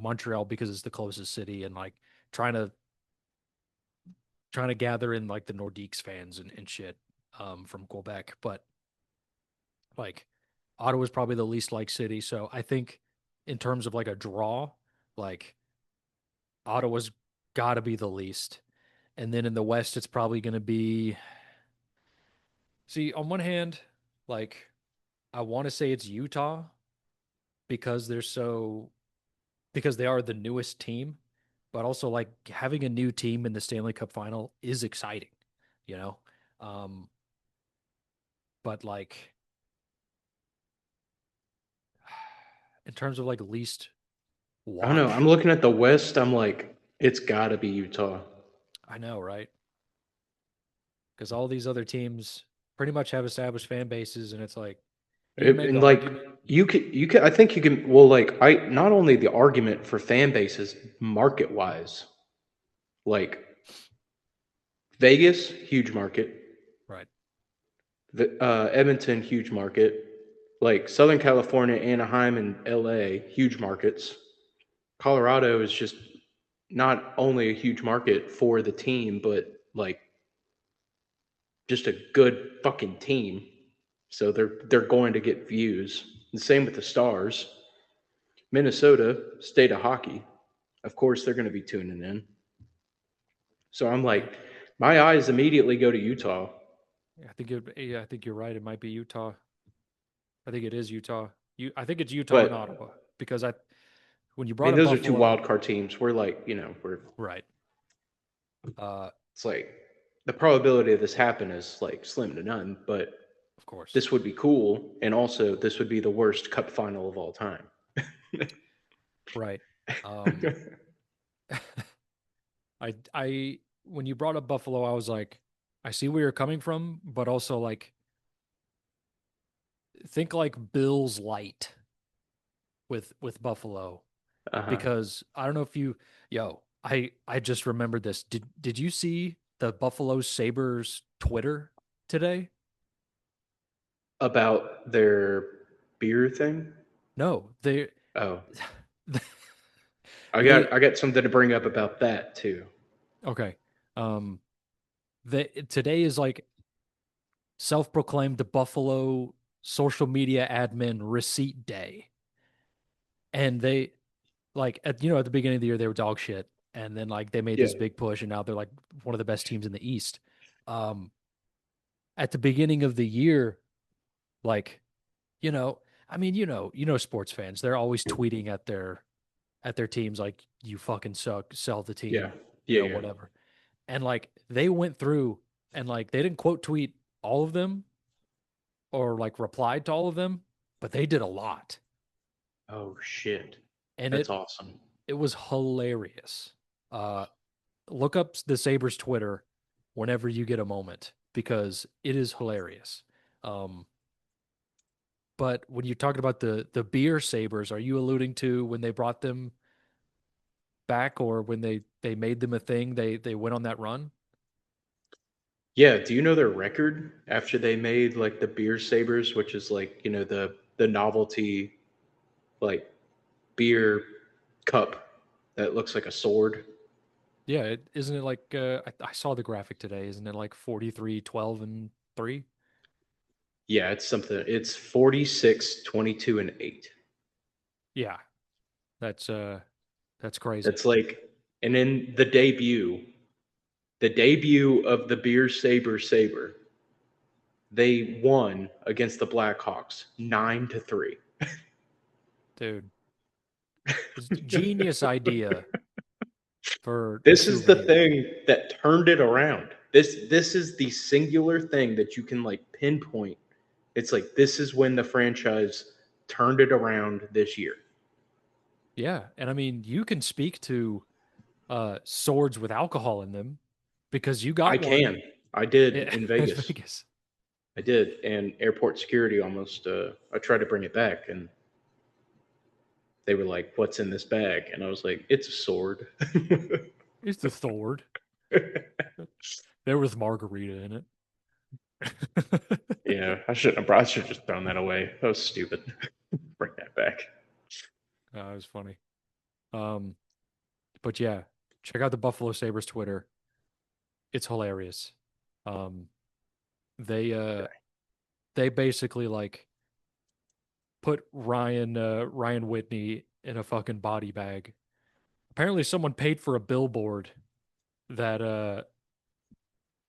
Montreal because it's the closest city, and like trying to gather in like the Nordiques fans and shit from Quebec. But like Ottawa's probably the least liked city. So I think in terms of like a draw, like Ottawa's got to be the least. And then in the West, it's probably going to be. See, on one hand, like I want to say it's Utah because because they are the newest team, but also like having a new team in the Stanley Cup final is exciting, you know? Um, but like in terms of like least I don't know. watch, I'm looking at the West. I'm like, it's got to be Utah. I know, right? Because all these other teams pretty much have established fan bases, and it's like You can make the And like argument. you can I think you can well like I not only the argument for fan bases market wise, like Vegas, huge market. Right. Edmonton, huge market. Like Southern California, Anaheim, and LA, huge markets. Colorado is just not only a huge market for the team, but like just a good fucking team. So they're going to get views. The same with the Stars. Minnesota, state of hockey. Of course, they're going to be tuning in. So I'm Yeah. like, my eyes immediately go to Utah. Yeah, I think you're right. It might be Utah. I think it is Utah. I think it's Utah and But Ottawa because when you I brought mean, up those are two Buffalo, wild card teams. We're like, we're right? Uh, it's like the probability of this happen is like slim to none, but of course, this would be cool. And also, this would be the worst cup final of all time. right. Um, I when you brought up Buffalo, I was like, I see where you're coming from, but also like think like Bills light with Buffalo Uh-huh. because I don't know if you, yo, I just remembered this. Did you see the Buffalo Sabres Twitter today? About their beer thing? No, they Oh, they I got something to bring up about that too. okay. Um, today is like self-proclaimed the Buffalo social media admin receipt day, and they like at the beginning of the year they were dog shit, and then like they made Yeah, this big push, and now they're like one of the best teams in the East. Um, at the beginning of the year, like you know, I mean, sports fans, they're always tweeting at their teams like you fucking suck, sell the yeah, team, yeah, yeah. whatever. And like they went through and like they didn't quote tweet all of them or like replied to all of them, but they did a lot. Oh shit, And that's awesome. it was hilarious. Uh look up the Sabres Twitter whenever you get a moment because it is hilarious. Um but when you're talking about the beer Sabres, are you alluding to when they brought them back or when they made them a thing, they went on that run? Yeah, do you know their record after they made like the beer sabers, which is like the novelty like beer cup that looks like a sword? Yeah, isn't it like I saw the graphic today, isn't it like 43, 12, and 3? Yeah, it's something. It's 46, 22, and 8. Yeah, that's that's crazy. That's like, and then the debut of the beer saber, they won against the Blackhawks 9-3. Dude, it's a genius idea for a This is the souvenir. thing that turned it around. This is the singular thing that you can like pinpoint. It's like this is when the franchise turned it around this year. Yeah, and I mean, you can speak to swords with alcohol in them because you I got one can. I did at in Vegas. Vegas. I did, and airport security almost. I tried to bring it back, and they were like, "What's in this bag?" And I was like, "It's a sword." It's the sword. There was margarita in it. Yeah, I shouldn't have. I should have just thrown that away. That was stupid. Bring that back. It was funny. Um, but yeah, check out the Buffalo Sabres Twitter. It's hilarious. Um, they uh Okay. they basically like put Ryan Whitney in a fucking body bag. Apparently someone paid for a billboard that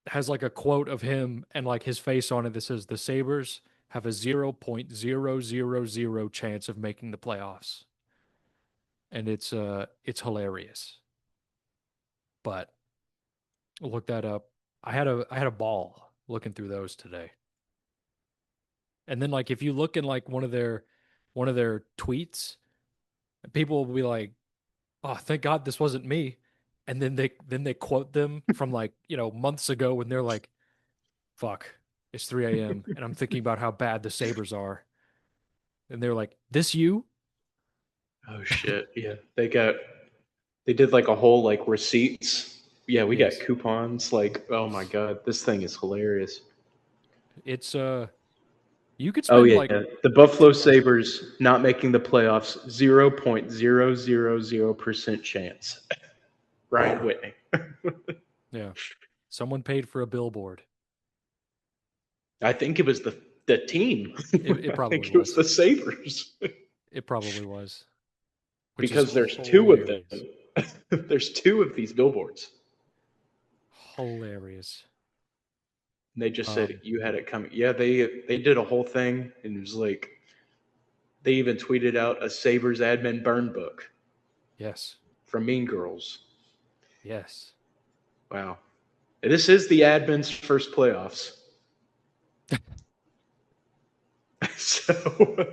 has like a quote of him and like his face on it that says the Sabres have a 0.000 chance of making the playoffs. And it's hilarious. But look that up. I had a ball looking through those today. And then like if you look in like one of their tweets, people will be like, "Oh, thank God this wasn't me." And then they quote them from like, months ago when they're like, "Fuck, it's 3 a.m. and I'm thinking about how bad the Sabres are." And they're like, "This you?" Oh shit. Yeah. They did like a whole like receipts. Yeah, we got Yes. coupons. Like, oh my god, this thing is hilarious. It's you could Oh spend yeah, like the Buffalo Sabres not making the playoffs 0.000% chance. Ryan Whitney. yeah, someone paid for a billboard. I think it was the team. It I probably think it was was. the Sabres. It probably was, which is Because there's two of them. hilarious. There's two of these billboards. Hilarious. And they just said Um, you had it coming. Yeah, they did a whole thing and it was like they even tweeted out a Sabres admin burn book yes, from Mean Girls. yes. Wow. This is the admin's first playoffs. So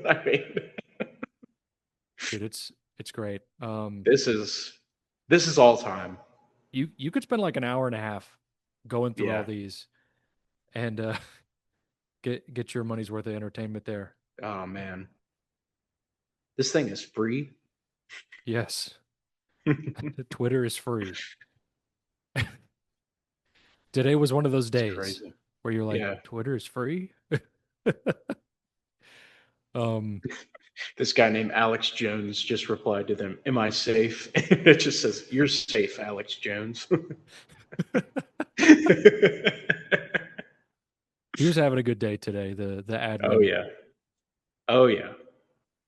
I mean Dude, it's great. this is this is all time. You could spend like an hour and a half going through all Yeah. these and get your money's worth of entertainment there. Oh man. This thing is free. Yes, Twitter is free. Today was one of those It's days crazy. where you're like, Yeah. Twitter is free. um, This guy named Alex Jones just replied to them, "Am I safe?" It just says, "You're safe, Alex Jones." he was having a good day today. The Oh admin. yeah. Oh yeah.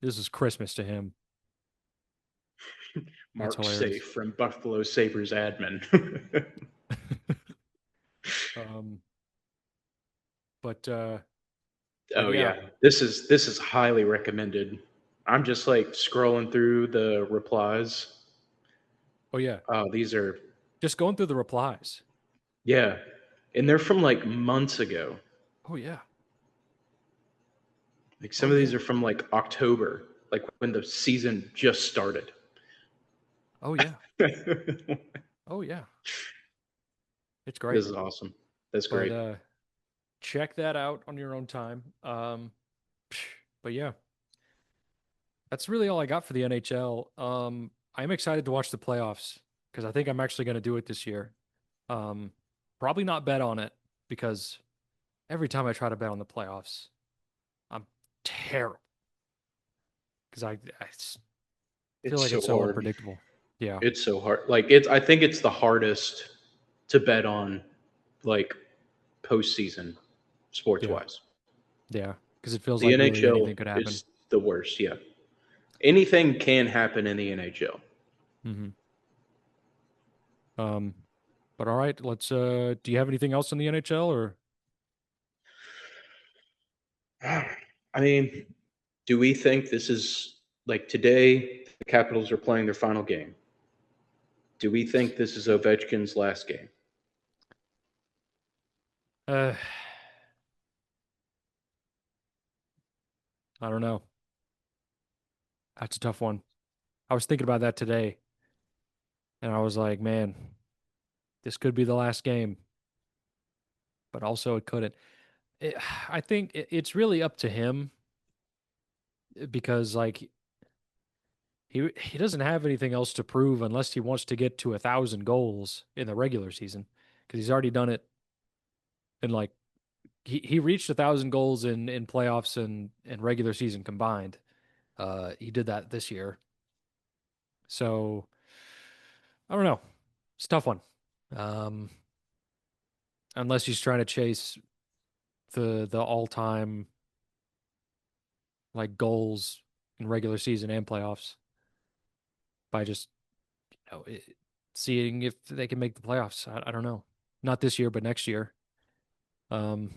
This is Christmas to him. That's Mark hilarious. Safe from Buffalo Sabres admin. um, but Oh yeah. yeah. This is highly recommended. I'm just like scrolling through the replies. Oh yeah. Oh, these are Just going through the replies. yeah. And they're from like months ago. Oh yeah. Like some Oh of these yeah. are from like October, like when the season just started. Oh yeah. This Oh yeah. It's great. is awesome. That's But great. check that out on your own time. But yeah, that's really all I got for the NHL. I'm excited to watch the playoffs because I think I'm actually going to do it this year. Um, Probably not bet on it because every time I try to bet on the playoffs, I'm terrible because feel It's like so it's so hard. unpredictable. Yeah, It's so hard. Like it's I think it's the hardest to bet on like postseason sports yeah, wise. yeah. Because it feels The like really NHL anything could happen. is the worst, yeah. Anything can happen in the NHL. hmm Um, but all right, let's. Do you have anything else in the NHL or? I mean, do we think this is like today the Capitals are playing their final game? Do we think this is Ovechkin's last game? Uh, I don't know. That's a tough one. I was thinking about that today, and I was like, man, this could be the last game, but also it couldn't. It, I think it's really up to him because like he doesn't have anything else to prove unless he wants to get to 1,000 goals in the regular season because he's already done it in like he reached 1,000 goals in playoffs and regular season combined. He did that this year, so I don't know. It's a tough one. Um, unless he's trying to chase the all time like goals in regular season and playoffs by just seeing if they can make the playoffs. I don't know. Not this year, but next year. Um,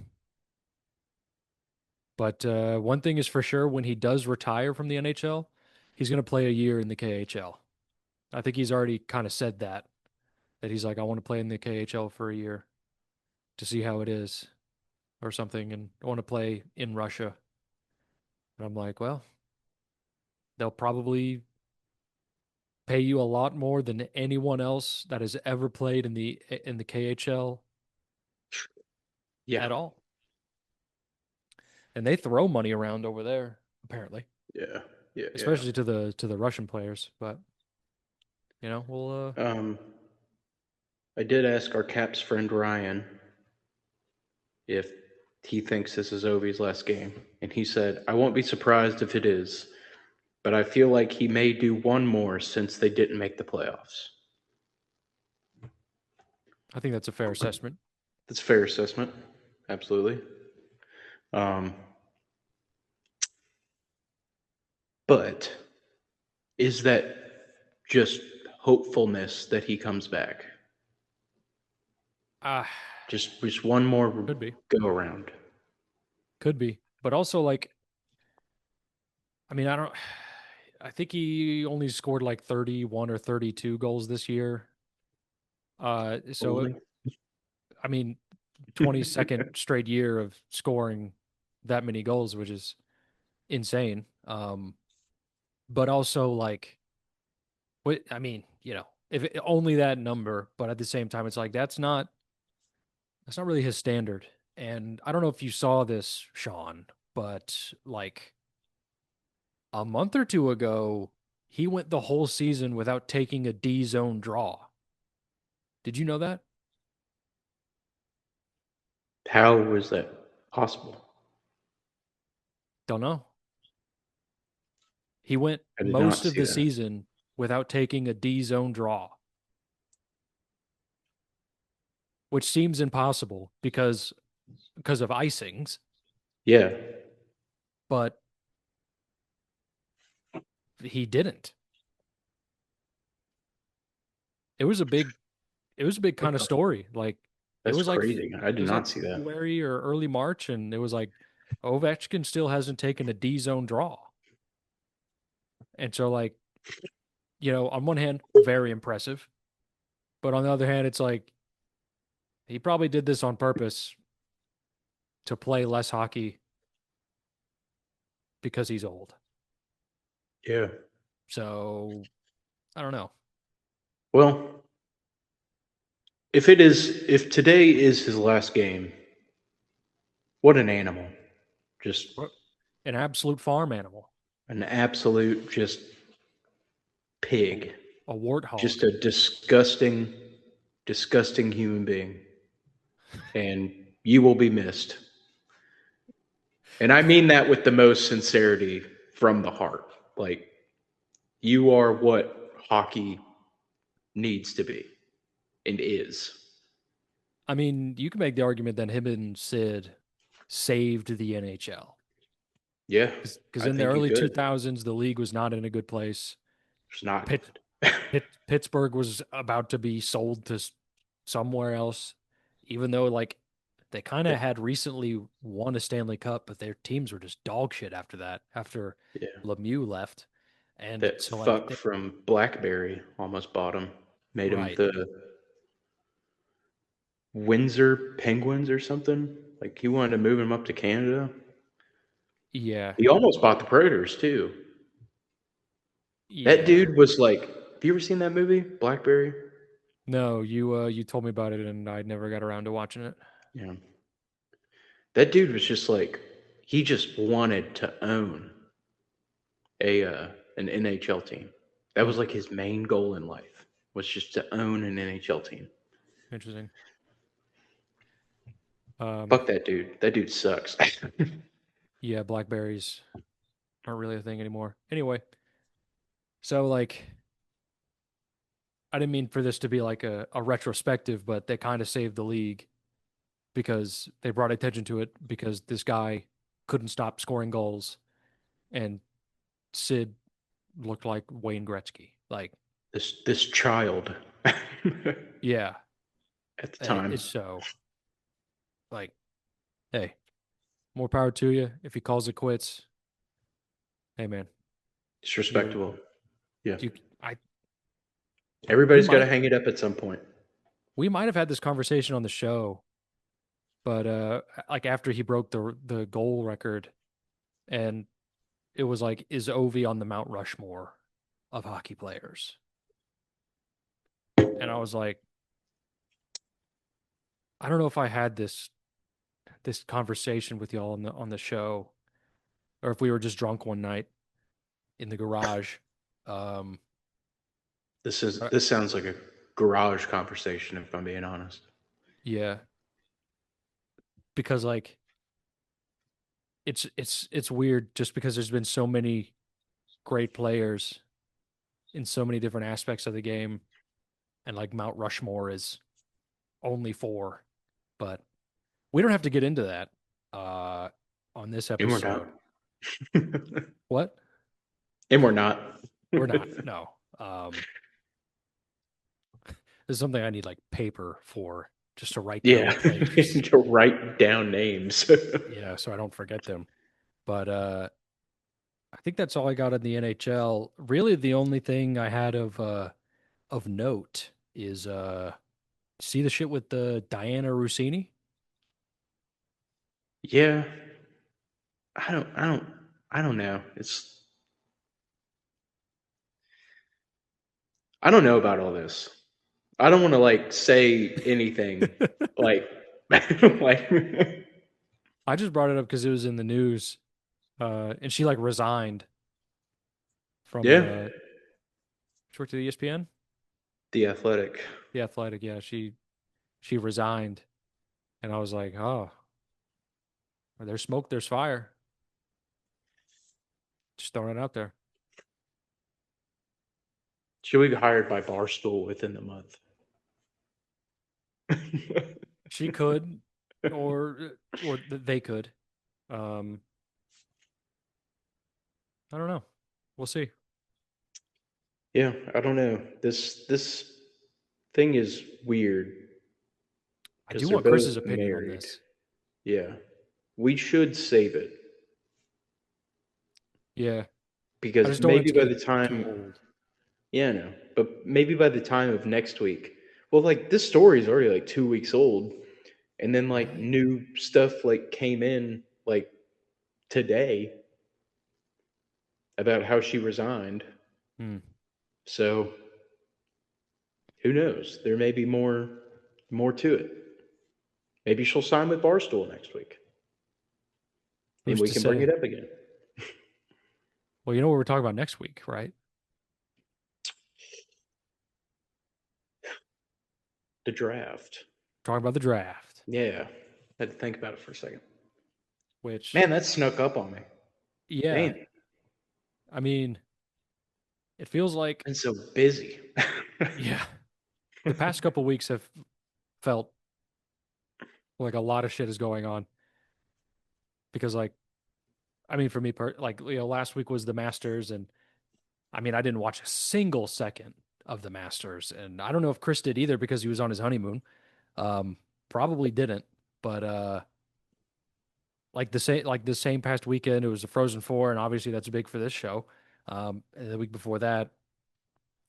but one thing is for sure: when he does retire from the NHL, he's going to play a year in the KHL. I think he's already kind of said that he's like, I want to play in the KHL for a year to see how it is or something, and I want to play in Russia. And I'm like, well, they'll probably pay you a lot more than anyone else that has ever played in the KHL Yeah. at all. And they throw money around over there, apparently. Yeah, yeah, yeah. especially to the Russian players. But we'll Um, I did ask our Caps friend Ryan if he thinks this is Ovi's last game, and he said, "I won't be surprised if it is, but I feel like he may do one more since they didn't make the playoffs." I think that's a fair assessment. That's a fair assessment. Absolutely. Um, but is that just hopefulness that he comes back? Ah, Just one more could be. go around. Could be. But also like I mean, I don't I think he only scored like 31 or 32 goals this year. So Only. I mean, 22nd straight year of scoring that many goals, which is insane. But also like what I mean, if only that number, but at the same time it's like that's not really his standard. And I don't know if you saw this, Sean, but like a month or two ago, he went the whole season without taking a D zone draw. Did you know that? How was that possible? Don't know. He went I did not most of see the that. season without taking a D zone draw, which seems impossible because of icings, Yeah. but he didn't. It was a big it was a big What kind of the? story. Like it That's was like crazy. I it did was like not see that. February or early March, and it was like Ovechkin still hasn't taken a D zone draw. And so like, on one hand, very impressive. But on the other hand, it's like he probably did this on purpose to play less hockey because he's old. Yeah. So I don't know. Well, if today is his last game, what an animal. Just An absolute farm animal, an absolute just a, pig. a Just warthog. a disgusting, disgusting human being. And you will be missed. And I mean that with the most sincerity from the heart. Like, you are what hockey needs to be and is. I mean, you can make the argument that him and Sid saved the NHL Yeah, because I in the think you early could. 2000s, the league was not in a good place. It's not Pitt, good. Pittsburgh was about to be sold to somewhere else, even though like they kind of that, had recently won a Stanley Cup, but their teams were just dog shit after that, after yeah, Lemieux left. And that so like fuck from BlackBerry almost bought him, made him right. the Windsor Penguins or something. Like he wanted to move him up to Canada. Yeah. He almost bought the Predators too. That Yeah. dude was like, have you ever seen that movie, Blackberry? No, you told me about it and I never got around to watching it. Yeah. That dude was just like, he just wanted to own a an NHL team. That Hmm. was like his main goal in life was just to own an NHL team. Interesting. Um, Fuck that dude. That dude sucks. yeah, blackberries aren't really a thing anymore. Anyway, so like I didn't mean for this to be like a retrospective, but they kind of saved the league because they brought attention to it because this guy couldn't stop scoring goals and Sid looked like Wayne Gretzky. Like, this child at yeah, the time. it's so like, hey, more power to you. If he calls it quits, hey man, It's you respectable. Yeah. you I we Everybody's got to might hang it up at some point. we might have had this conversation on the show, but like after he broke the goal record and it was like, is Ovi on the Mount Rushmore of hockey players? And I was like, I don't know if I had this conversation with y'all on the show, or if we were just drunk one night. in the garage. Um, uh, This sounds like a garage conversation, if I'm being honest. yeah, because like it's weird just because there's been so many great players in so many different aspects of the game, and like Mount Rushmore is only four, but we don't have to get into that on this And we're not. episode. What? And we're not. We're not. No. This is something I need like paper for just to write down Yeah. the players. To write down names. Yeah, so I don't forget them. But I think that's all I got in the NHL. Really the only thing I had of note is see the shit with the Diana Russini? Yeah. I don't I don't I don't know. I don't know about all this. I don't want to like say anything like like I just brought it up because it was in the news. And she like resigned from yeah, she worked at ESPN, the athletic. the athletic. Yeah, she resigned. And I was like, oh, where there's smoke, there's fire. Just throwing it out there. She'll be hired by Barstool within the month. She could, or they could. Um, I don't know. We'll see. Yeah, I don't know. This thing is weird I because do they're want both Chris's opinion on married. this. Yeah. We should save it Yeah, I because just don't want it maybe to by get the too time, old. yeah, no, but maybe by the time of next week, well, like this story is already like 2 weeks old, and then like Really? new stuff like came in like today about how she resigned. Hmm. So who knows? There may be more to it. Maybe she'll sign with Barstool next week, and Who's we to can bring it say? up again. Well, you know what we're talking about next week, right? The draft. Talking about the draft, Yeah. Had to think about it for a second. which, Man, that snuck up on me. yeah, Damn. I mean, it feels like, Been so busy. yeah, the past couple weeks have felt like a lot of shit is going on because, like, I mean, for me, like, last week was the Masters, and I mean, I didn't watch a single second of the Masters, and I don't know if Chris did either because he was on his honeymoon. Um, Probably didn't, but like the same past weekend, it was the Frozen Four, and obviously that's big for this show. And the week before that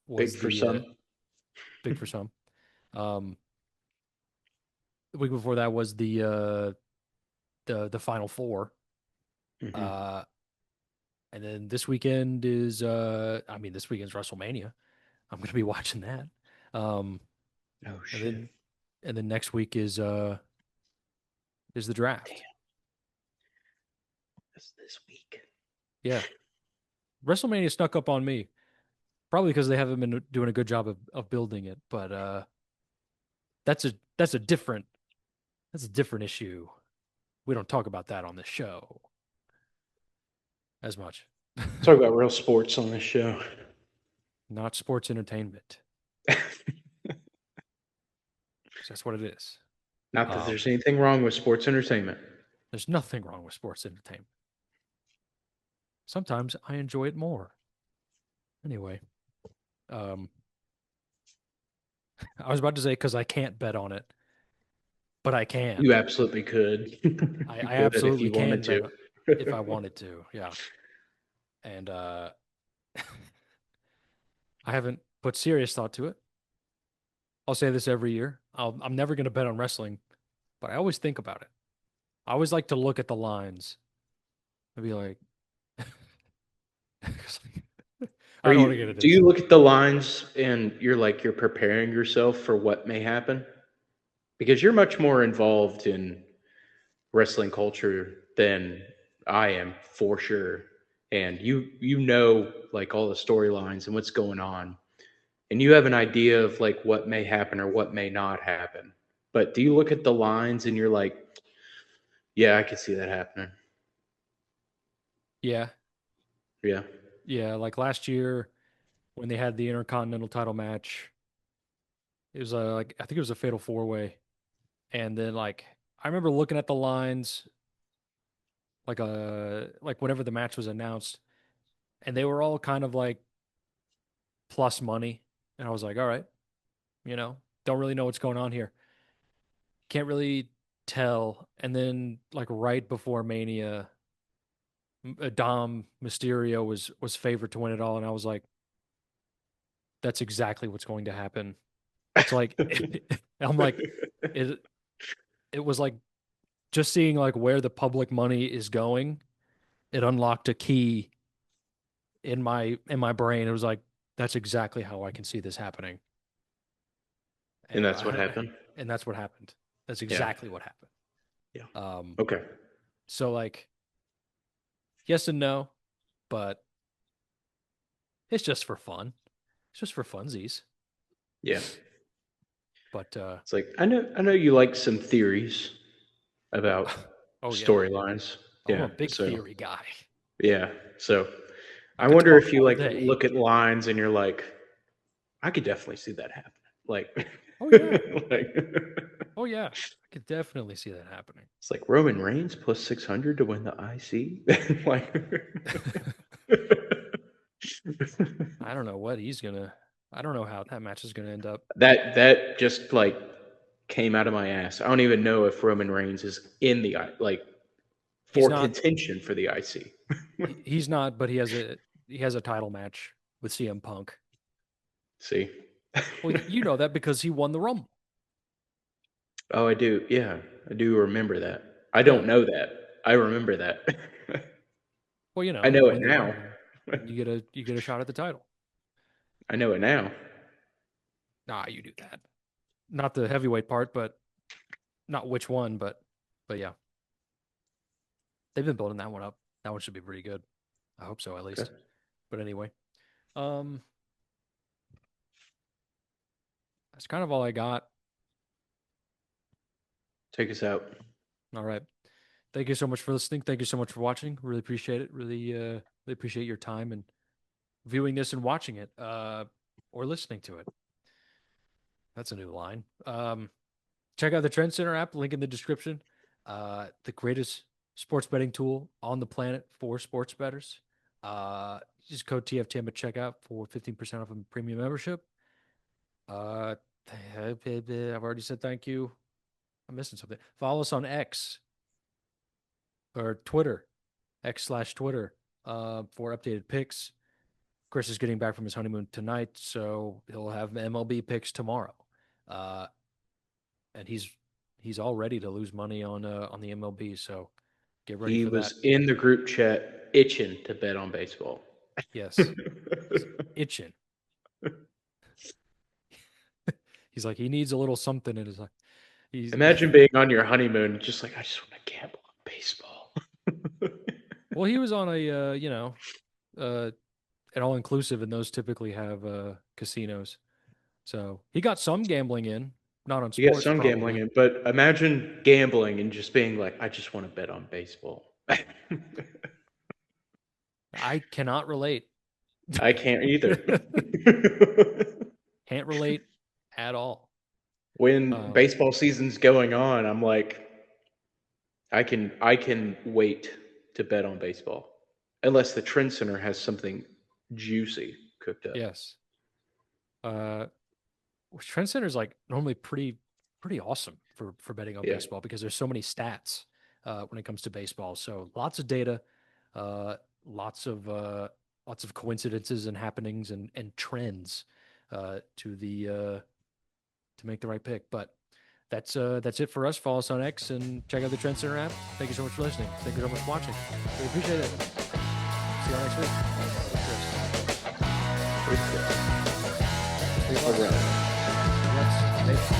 Big was for the some. big for some. Um, the week before that was the Final Four. Hmm. Uh, and then this weekend is I mean this weekend's WrestleMania. I'm gonna be watching that. Um, Oh and shit. then next week is the Damn, draft. that's this week. Yeah, WrestleMania snuck up on me probably because they haven't been doing a good job of building it. But that's a different issue. We don't talk about that on this show as much. Talk about real sports on this show. Not sports entertainment. 'Cause that's what it is. Not that Um, there's anything wrong with sports entertainment. there's nothing wrong with sports entertainment. Sometimes I enjoy it more. Anyway, um, I was about to say because I can't bet on it, but I can. You absolutely could. You I could if absolutely you wanted can bet to. if I wanted to. Yeah, and I haven't put serious thought to it. I'll say this every year. I'm never going to bet on wrestling, but I always think about it. I always like to look at the lines and be like, I Are don't want to get you into do this. you look at the lines and you're preparing yourself for what may happen? Because you're much more involved in wrestling culture than I am, for sure. and you know like all the storylines and what's going on, and you have an idea of like what may happen or what may not happen. But do you look at the lines and you're like, yeah, I could see that happening. Yeah. Yeah. Yeah. Like last year when they had the Intercontinental title match, it was like, I think it was a fatal four way. And then like, I remember looking at the lines, like whenever the match was announced, and they were all kind of like plus money. And I was like, all right, don't really know what's going on here. Can't really tell. And then like right before Mania, Dom Mysterio was favored to win it all, and I was like, that's exactly what's going to happen. It's like I'm like it. It was like just seeing like where the public money is going. It unlocked a key in my brain. It was like that's exactly how I can see this happening, And and that's what happened. and that's what happened. That's Yeah. exactly what happened. Yeah. Um, Okay. so like yes and no, but it's just for fun. It's just for funsies. Yeah. But It's like I know you like some theories about oh yeah, storylines. I'm a Yeah. big So theory guy. yeah. So I I could wonder talk if you all like day. look at lines and you're like, I could definitely see that happening. Like, Oh yeah. like Oh yeah. I could definitely see that happening. it's like Roman Reigns plus 600 to win the IC. Like, I don't know what he's gonna. I don't know how that match is gonna end up. that just like came out of my ass. I don't even know if Roman Reigns is in the like He's for not. contention for the IC. He's not. But he has a title match with CM Punk. See? Well, you know that because he won the Rumble. Oh, I do. Yeah, I do remember that. I don't Yeah. know that. I remember that. Well, I you know it win the now. Rumble, and you get a shot at the title. I know it now. Nah, you do that. Not the heavyweight part, but not which one, but yeah, they've been building that one up. That one should be pretty good. I hope so, at Okay. least. But anyway, um, that's kind of all I got. Take us out. All right. Thank you so much for listening. Thank you so much for watching. Really appreciate it. Really appreciate your time and viewing this and watching it, or listening to it. That's a new line. Check out the Trend Center app, link in the description. The greatest sports betting tool on the planet for sports bettors. Use code TFTM at checkout for 15% off a premium membership. I've already said thank you. I'm missing something. Follow us on X or Twitter, X/Twitter, for updated picks. Chris is getting back from his honeymoon tonight, so he'll have MLB picks tomorrow. And he's all ready to lose money on the MLB, so get ready He for that. was in the group chat itching to bet on baseball. Yes, he's itching. He's like he needs a little something in his life. He's Imagine being on your honeymoon, just like I just want to gamble on baseball. well, he was on a uh, an all inclusive, and those typically have casinos. So he got some gambling in, not on You get sports some gambling probably. in, but imagine gambling and just being like, I just want to bet on baseball. I cannot relate. I can't either. Can't relate at all. When baseball season's going on, I'm like, I can wait to bet on baseball. Unless the Trend Center has something juicy cooked up. Yes. Uh, Trend Center is like normally pretty awesome for betting on Yeah. baseball because there's so many stats when it comes to baseball. So lots of data, uh, lots of lots of coincidences and happenings and trends to make the right pick. But that's it for us. Follow us on X and check out the Trend Center app. Thank you so much for listening. Thank you so much for watching. We appreciate it. See you all next week. Chris. All right. Yes.